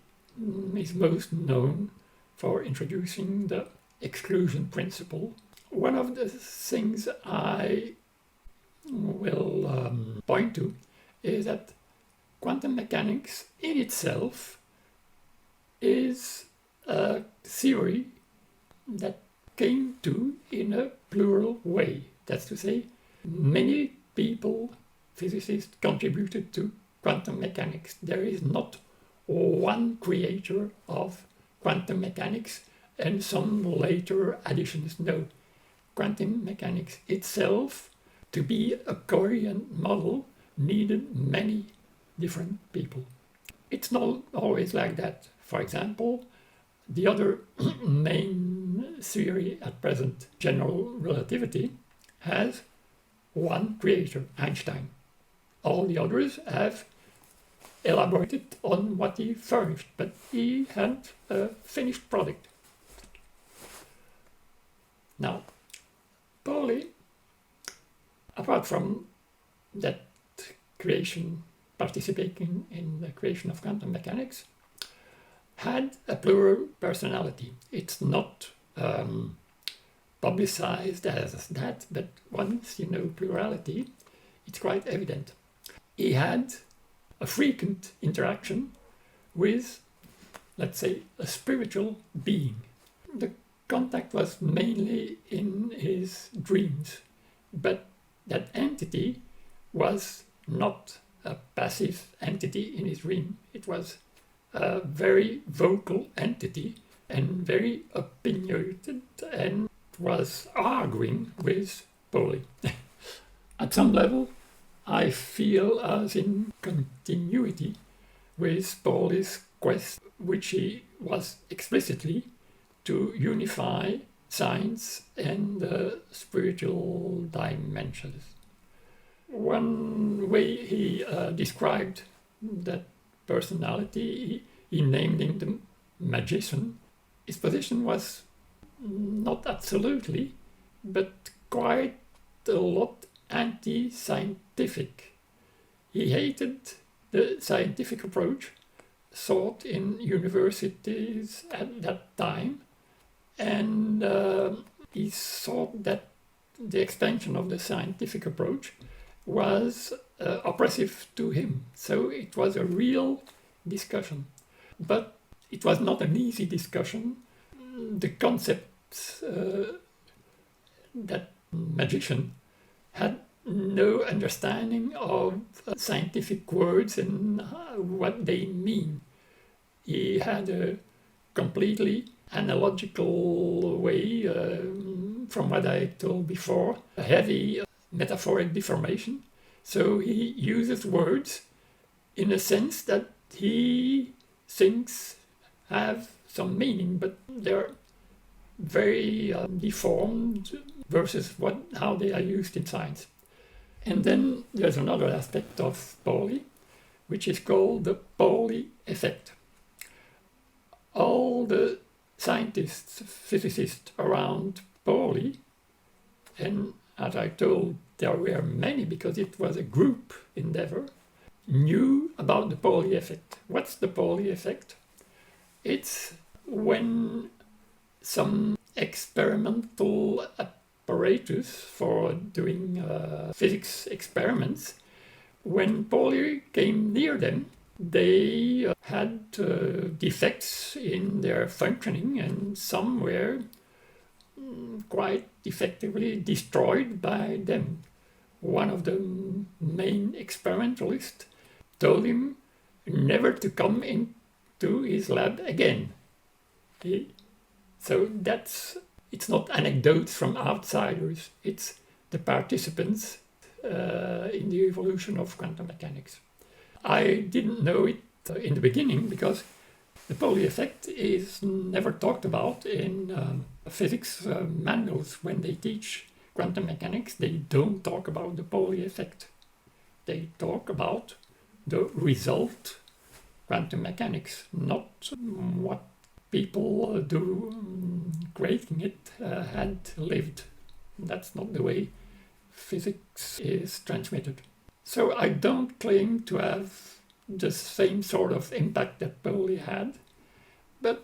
is most known for introducing the exclusion principle. One of the things I will point to is that quantum mechanics in itself is a theory that came to in a plural way. That's to say, many people, physicists, contributed to quantum mechanics. There is not one creator of quantum mechanics and some later additions. No, quantum mechanics itself, to be a coherent model, needed many different people. It's not always like that. For example, the other main theory at present, general relativity, has one creator, Einstein. All the others have elaborated on what he furnished, but he had a finished product. Now, Pauli, apart from that creation, participating in the creation of quantum mechanics, had a plural personality. It's not publicized as that, but once you know plurality, it's quite evident. He had a frequent interaction with, let's say, a spiritual being. The contact was mainly in his dreams, but that entity was not a passive entity in his dream. It was a very vocal entity and very opinionated and was arguing with Pauli. At some level, I feel as in continuity with Pauli's quest, which he was explicitly to unify science and the spiritual dimensions. One way he described that personality, he named him the magician. His position was not absolutely, but quite a lot anti-scientific. He hated the scientific approach sought in universities at that time, and he thought that the expansion of the scientific approach was oppressive to him. So it was a real discussion. But it was not an easy discussion. The concepts that magician had no understanding of scientific words and what they mean. He had a completely analogical way, from what I told before, a heavy metaphoric deformation. So he uses words in a sense that he thinks have some meaning, but they're very deformed versus how they are used in science. And then there's another aspect of Pauli, which is called the Pauli effect. All the scientists, physicists around Pauli, and as I told, there were many because it was a group endeavor, knew about the Pauli effect. What's the Pauli effect? It's when some experimental apparatus for doing physics experiments, when Pauli came near them, they had defects in their functioning, and some were quite effectively destroyed by them. One of the main experimentalists told him never to come into his lab again. So it's not anecdotes from outsiders, it's the participants in the evolution of quantum mechanics. I didn't know it in the beginning because the Pauli effect is never talked about in physics manuals. When they teach quantum mechanics, they don't talk about the Pauli effect. They talk about the result, quantum mechanics, not what people do creating it had lived. That's not the way physics is transmitted. So I don't claim to have the same sort of impact that Pauli had, but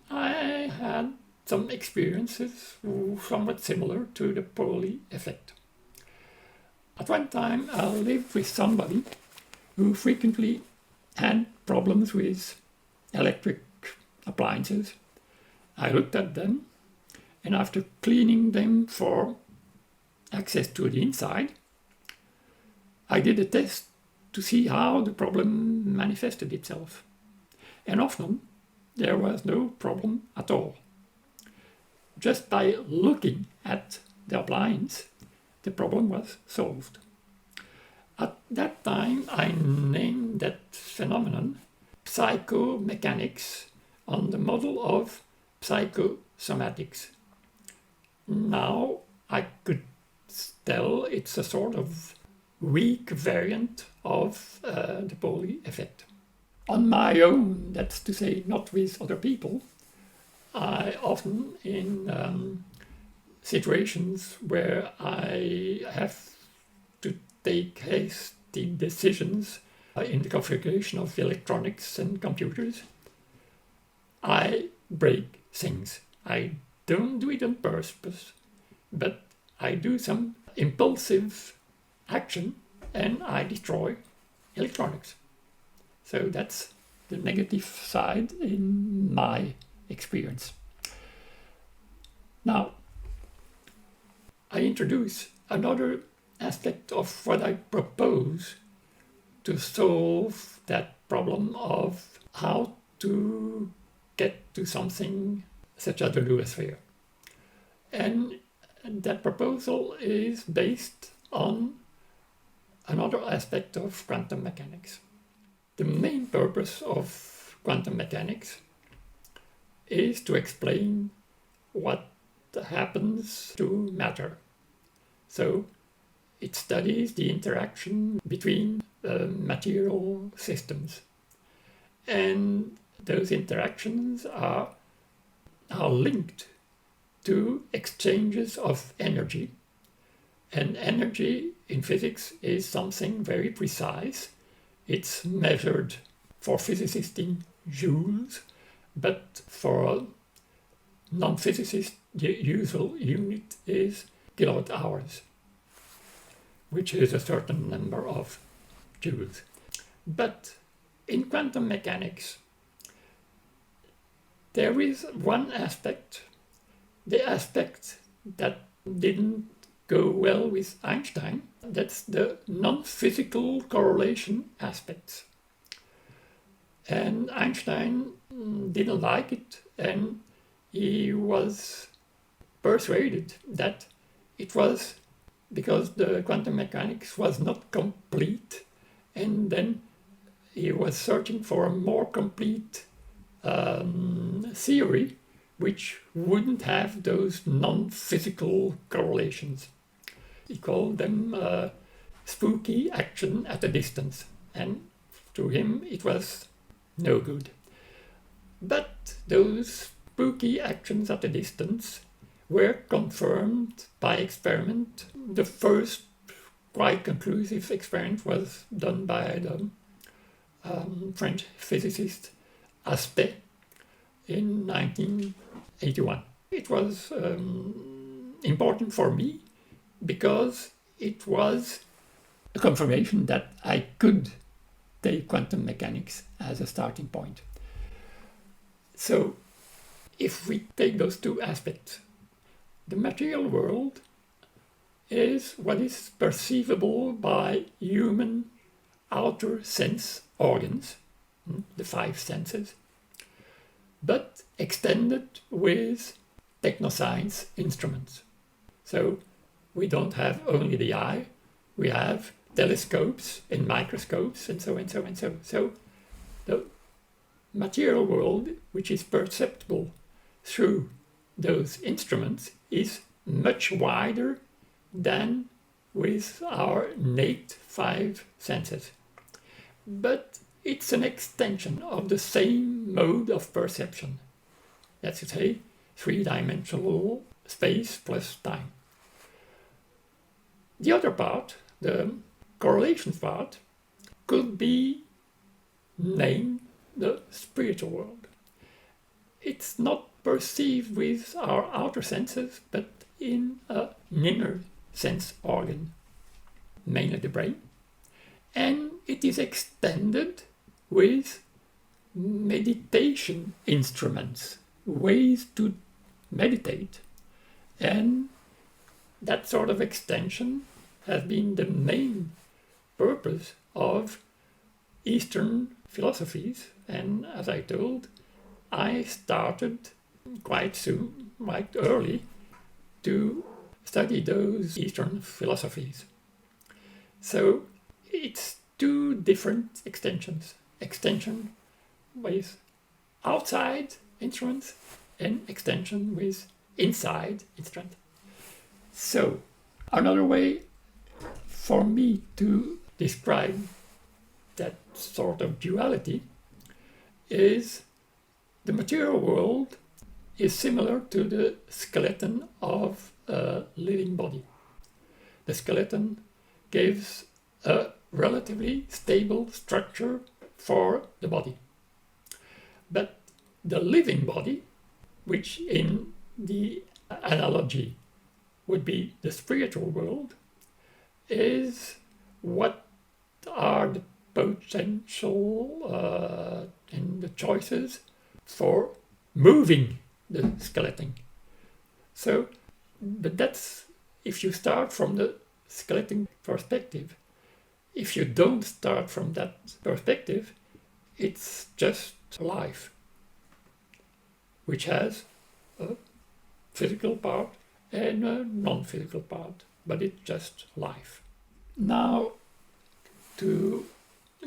I had some experiences somewhat similar to the Pauli effect. At one time, I lived with somebody who frequently had problems with electric appliances. I looked at them, and after cleaning them for access to the inside, I did a test to see how the problem manifested itself. And often, there was no problem at all. Just by looking at the appliance, the problem was solved. At that time, I named that phenomenon psychomechanics on the model of psychosomatics. Now I could tell it's a sort of weak variant of the Pauli effect. On my own, that's to say, not with other people, I often, in situations where I have to take hasty decisions in the configuration of electronics and computers, I break things. I don't do it on purpose, but I do some impulsive action and I destroy electronics. So that's the negative side in my experience. Now, I introduce another aspect of what I propose to solve that problem of how to get to something such as the Lewis sphere. And that proposal is based on another aspect of quantum mechanics. The main purpose of quantum mechanics is to explain what happens to matter. So it studies the interaction between material systems. And those interactions are linked to exchanges of energy. And energy in physics is something very precise. It's measured for physicists in joules, but for non-physicists the usual unit is kilowatt hours, which is a certain number of joules. But in quantum mechanics, there is one aspect, the aspect that didn't go well with Einstein. That's the non-physical correlation aspects. And Einstein didn't like it, and he was persuaded that it was because the quantum mechanics was not complete, and then he was searching for a more complete theory which wouldn't have those non-physical correlations. He called them spooky action at a distance, and to him it was no good. But those spooky actions at a distance were confirmed by experiment. The first quite conclusive experiment was done by the French physicist Aspect in 1981. It was important for me because it was a confirmation that I could take quantum mechanics as a starting point. So if we take those two aspects, the material world is what is perceivable by human outer sense organs, the five senses, but extended with technoscience instruments. So we don't have only the eye, we have telescopes and microscopes and so and so and so. So the material world, which is perceptible through those instruments, is much wider than with our innate five senses. But it's an extension of the same mode of perception. That's to say, three-dimensional space plus time. The other part, the correlation part, could be named the spiritual world. It's not perceived with our outer senses, but in an inner sense organ, mainly the brain. And it is extended with meditation instruments, ways to meditate. And that sort of extension has been the main purpose of Eastern philosophies. And as I told, I started quite soon, quite early, to study those Eastern philosophies. So it's two different extensions. Extension with outside instruments and extension with inside instruments. So another way for me to describe that sort of duality is the material world is similar to the skeleton of a living body. The skeleton gives a relatively stable structure for the body. But the living body, which in the analogy would be the spiritual world, is what are the potential and the choices for moving the skeleton. So, but that's if you start from the skeleton perspective. If you don't start from that perspective, it's just life. which has a physical part and a non-physical part, but it's just life. Now, to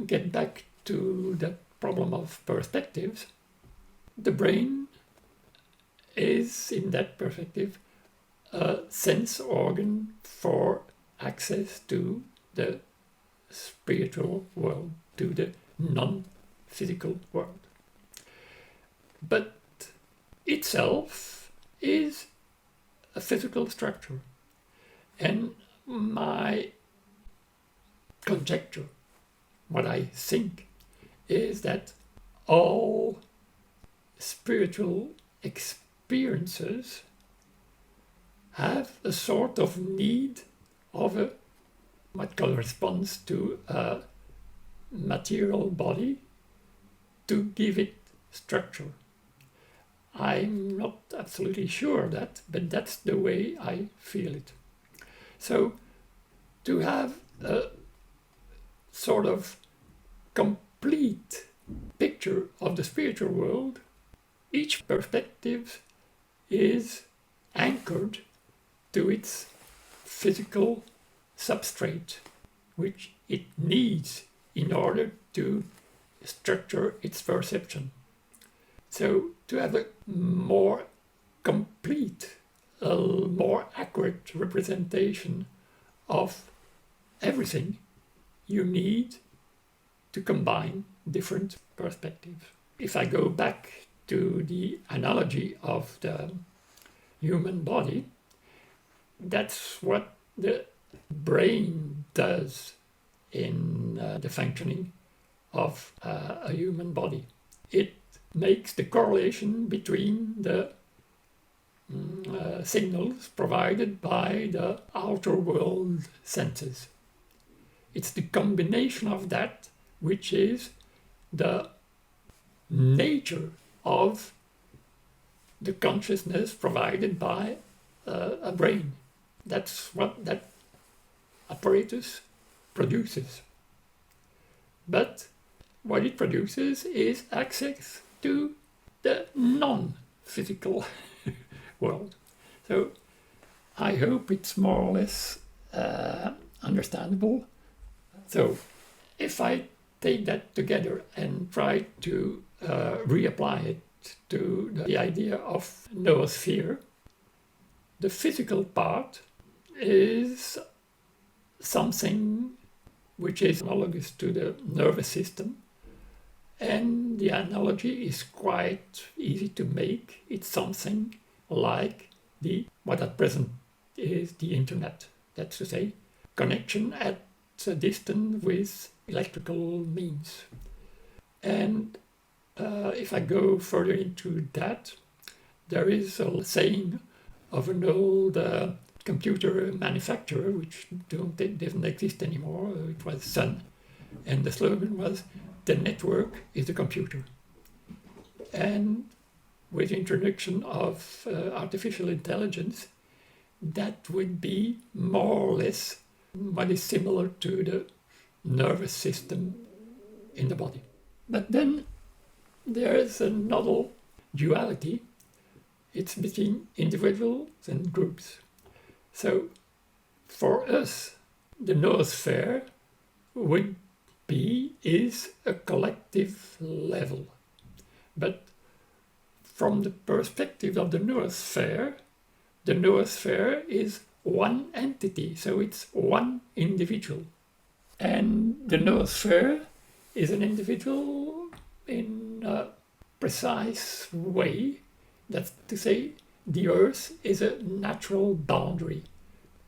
get back to the problem of perspectives, the brain is, in that perspective, a sense organ for access to the spiritual world, to the non-physical world. But itself is a physical structure. And my conjecture, what I think, is that all spiritual experiences have a sort of need of what corresponds to a material body to give it structure. I'm not absolutely sure of that, but that's the way I feel it. So to have a sort of complete picture of the spiritual world, each perspective is anchored to its physical substrate, which it needs in order to structure its perception. So to have a more complete, a more accurate representation of everything, you need to combine different perspectives. If I go back to the analogy of the human body, that's what the brain does in the functioning of a human body. It makes the correlation between the signals provided by the outer world senses. It's the combination of that which is the nature of the consciousness provided by a brain. That's what that apparatus produces. But what it produces is access to the non-physical world. So I hope it's more or less understandable. So if I take that together and try to reapply it to the idea of noosphere, the physical part is something which is analogous to the nervous system, and the analogy is quite easy to make. It's something like what at present is the internet. That's to say, connection at a distance with electrical means. And if I go further into that, there is a saying of an old computer manufacturer, which doesn't exist anymore. It was Sun. And the slogan was, "The network is the computer." And with the introduction of artificial intelligence, that would be more or less what is similar to the nervous system in the body. But then there is another duality. It's between individuals and groups. So for us, the noosphere is a collective level. But from the perspective of the noosphere is one entity, so it's one individual. And the noosphere is an individual in a precise way. That's to say, the Earth is a natural boundary.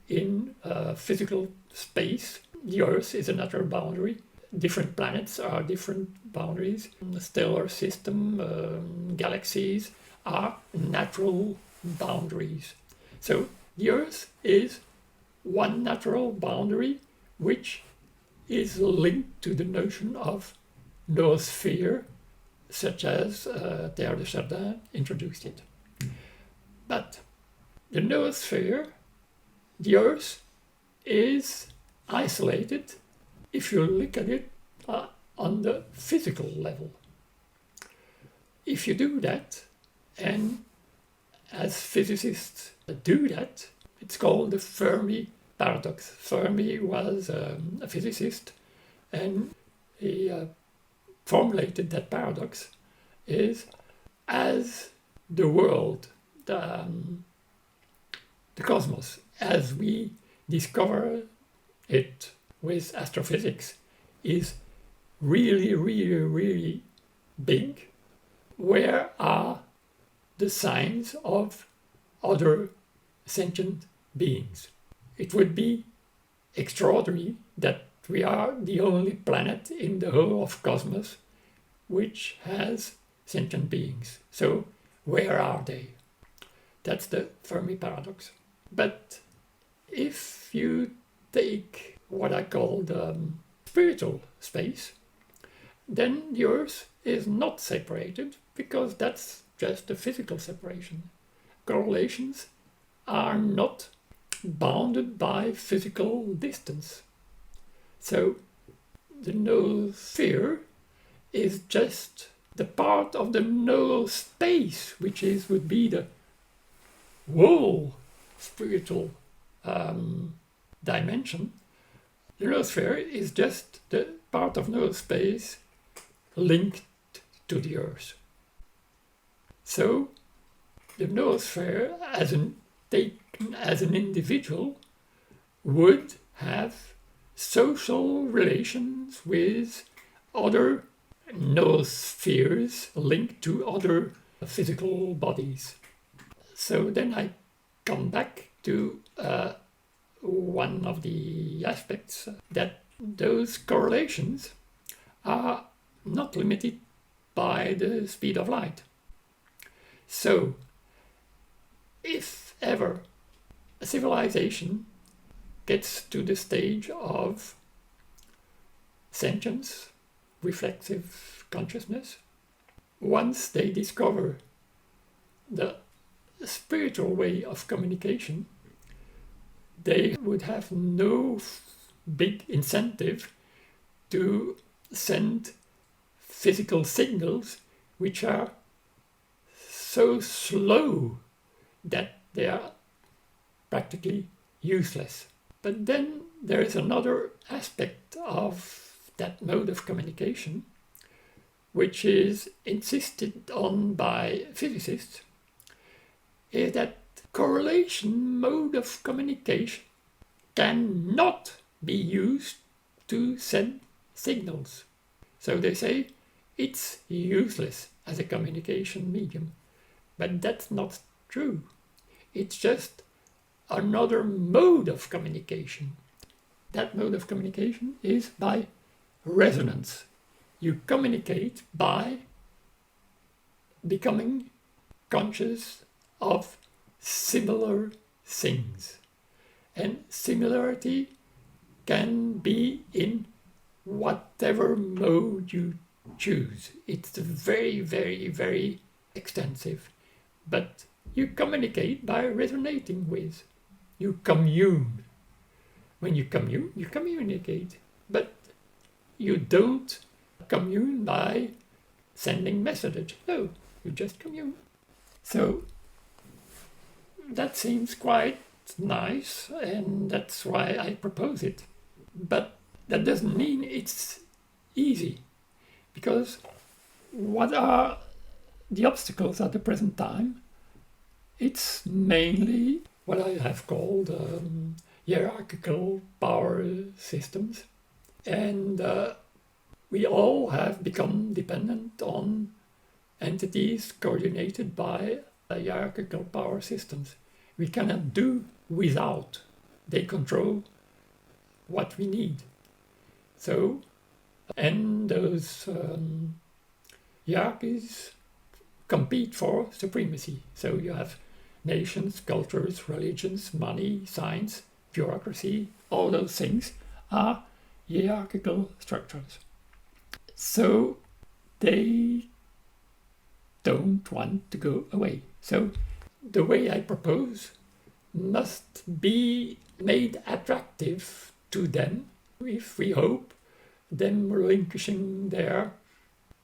In physical space, the Earth is a natural boundary. Different planets are different boundaries. The stellar system, galaxies are natural boundaries. So the Earth is one natural boundary which is linked to the notion of noosphere, such as Teilhard de Chardin introduced it. But the noosphere, the Earth, is isolated if you look at it on the physical level. If you do that, And as physicists do that, it's called the Fermi paradox. Fermi was a physicist, and he formulated that paradox is as the world, the cosmos, as we discover it with astrophysics, is really, really, really big. Where are the signs of other sentient beings? It would be extraordinary that we are the only planet in the whole of cosmos which has sentient beings. So where are they? That's the Fermi paradox. But if you take what I call the spiritual space, then the Earth is not separated, because that's just a physical separation. Correlations are not bounded by physical distance. So the noosphere is just the part of the null space, which would be the whole spiritual dimension. The noosphere is just the part of null space linked to the Earth. So the noosphere, taken as an individual, would have social relations with other noospheres linked to other physical bodies. So then I come back to one of the aspects, that those correlations are not limited by the speed of light. So if ever a civilization gets to the stage of sentience, reflexive consciousness, once they discover the spiritual way of communication, they would have no big incentive to send physical signals which are so slow that they are practically useless. But then there is another aspect of that mode of communication which is insisted on by physicists, is that correlation mode of communication cannot be used to send signals. So they say it's useless as a communication medium. But that's not true. It's just another mode of communication. That mode of communication is by resonance. You communicate by becoming conscious of similar things. And similarity can be in whatever mode you choose. It's very, very, very extensive. But you communicate by resonating with. You commune. When you commune, you communicate. But you don't commune by sending messages. No, you just commune. So that seems quite nice, and that's why I propose it. But that doesn't mean it's easy, because what are the obstacles at the present time? It's mainly what I have called hierarchical power systems, and we all have become dependent on entities coordinated by hierarchical power systems. We cannot do without. They control what we need. So, and those hierarchies compete for supremacy. So you have nations, cultures, religions, money, science, bureaucracy, all those things are hierarchical structures. So they don't want to go away. So the way I propose must be made attractive to them if we hope them relinquishing their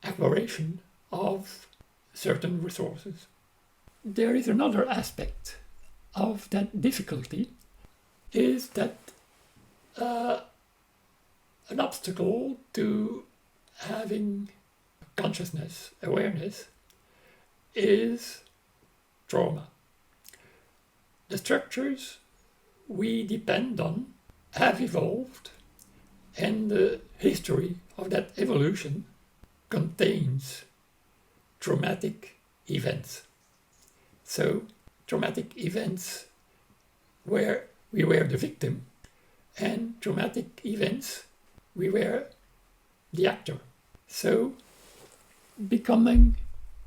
admiration of certain resources. there is another aspect of that difficulty, is that an obstacle to having consciousness, awareness, is trauma. The structures we depend on have evolved, and the history of that evolution contains traumatic events. So, traumatic events where we were the victim, and traumatic events we were the actor. So, becoming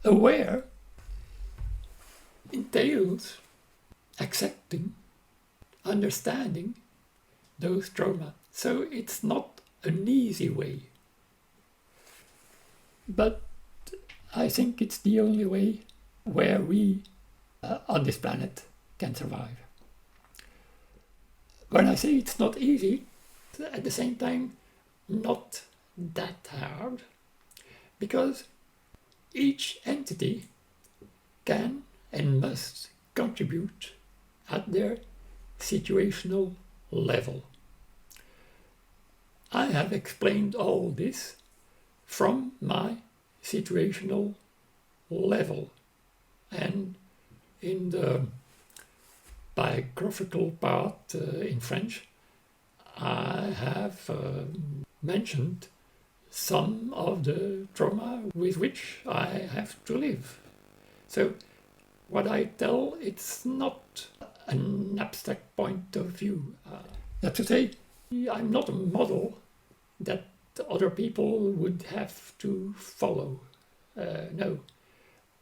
aware entails accepting, understanding those trauma. So it's not an easy way. But I think it's the only way where we on this planet can survive. When I say it's not easy, at the same time, not that hard, because each entity can and must contribute at their situational level. I have explained all this from my situational level, and in the biographical part in French, I have mentioned some of the trauma with which I have to live. So what I tell, it's not an abstract point of view. That's to say, I'm not a model that other people would have to follow. No.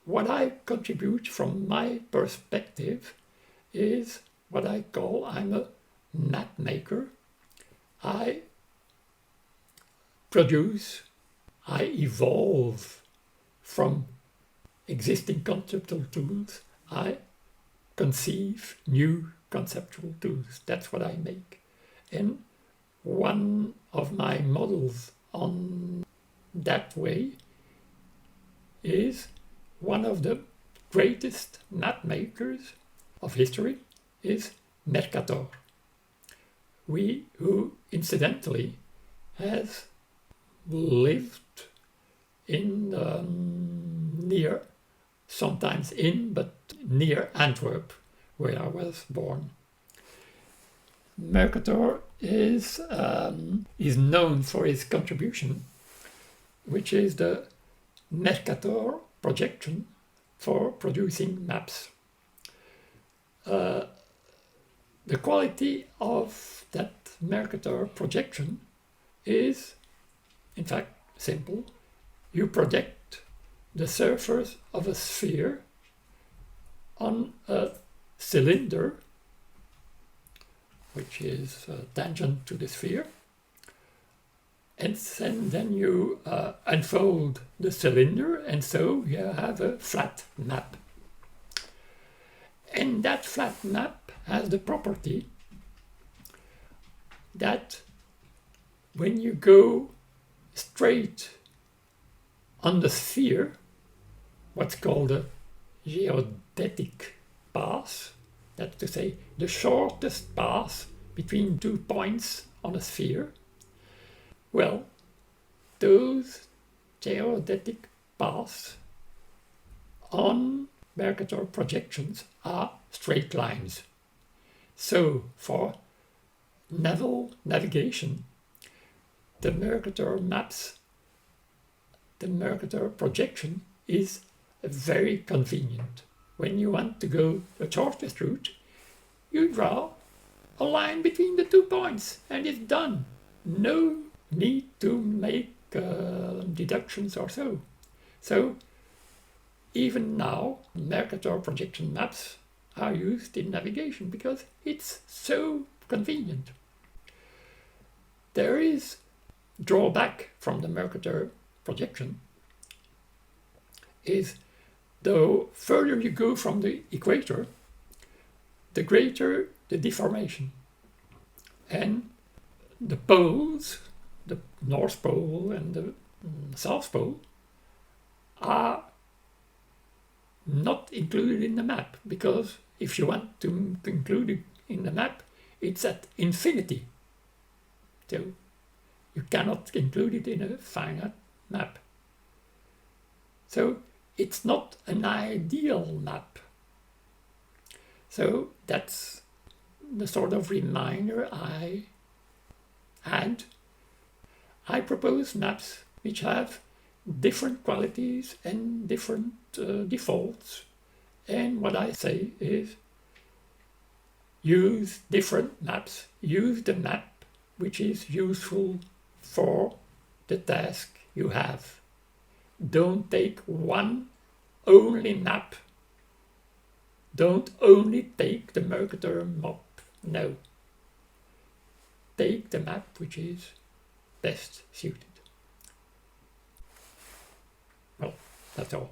What I contribute from my perspective is what I call, I'm a map maker. I produce, I evolve from existing conceptual tools. I conceive new conceptual tools. That's what I make. And one of my models on that way is one of the greatest map makers of history is Mercator, who incidentally has lived in near, sometimes in, but near Antwerp, where I was born. Mercator is known for his contribution, which is the Mercator projection for producing maps. The quality of that Mercator projection is, in fact, simple. You project the surface of a sphere on a cylinder, which is tangent to the sphere, and then you unfold the cylinder, and so you have a flat map. And that flat map has the property that when you go straight on the sphere, what's called a geodetic path, that's to say the shortest path between 2 points on a sphere, well, those geodetic paths on Mercator projections are straight lines. So for naval navigation, the Mercator maps, the Mercator projection is very convenient. When you want to go the shortest route, you draw a line between the 2 points and it's done. No need to make deductions or so. So even now, Mercator projection maps are used in navigation because it's so convenient. There is drawback from the Mercator projection is the further you go from the equator, the greater the deformation. And the poles, the North Pole and the South Pole, are not included in the map, because if you want to include it in the map, it's at infinity. So you cannot include it in a finite map. So it's not an ideal map. So that's the sort of reminder I had. I propose maps which have different qualities and different defaults. And what I say is use different maps. Use the map which is useful for the task you have. Don't take one only map. Don't only take the Mercator map. No. Take the map which is best suited. Well, that's all.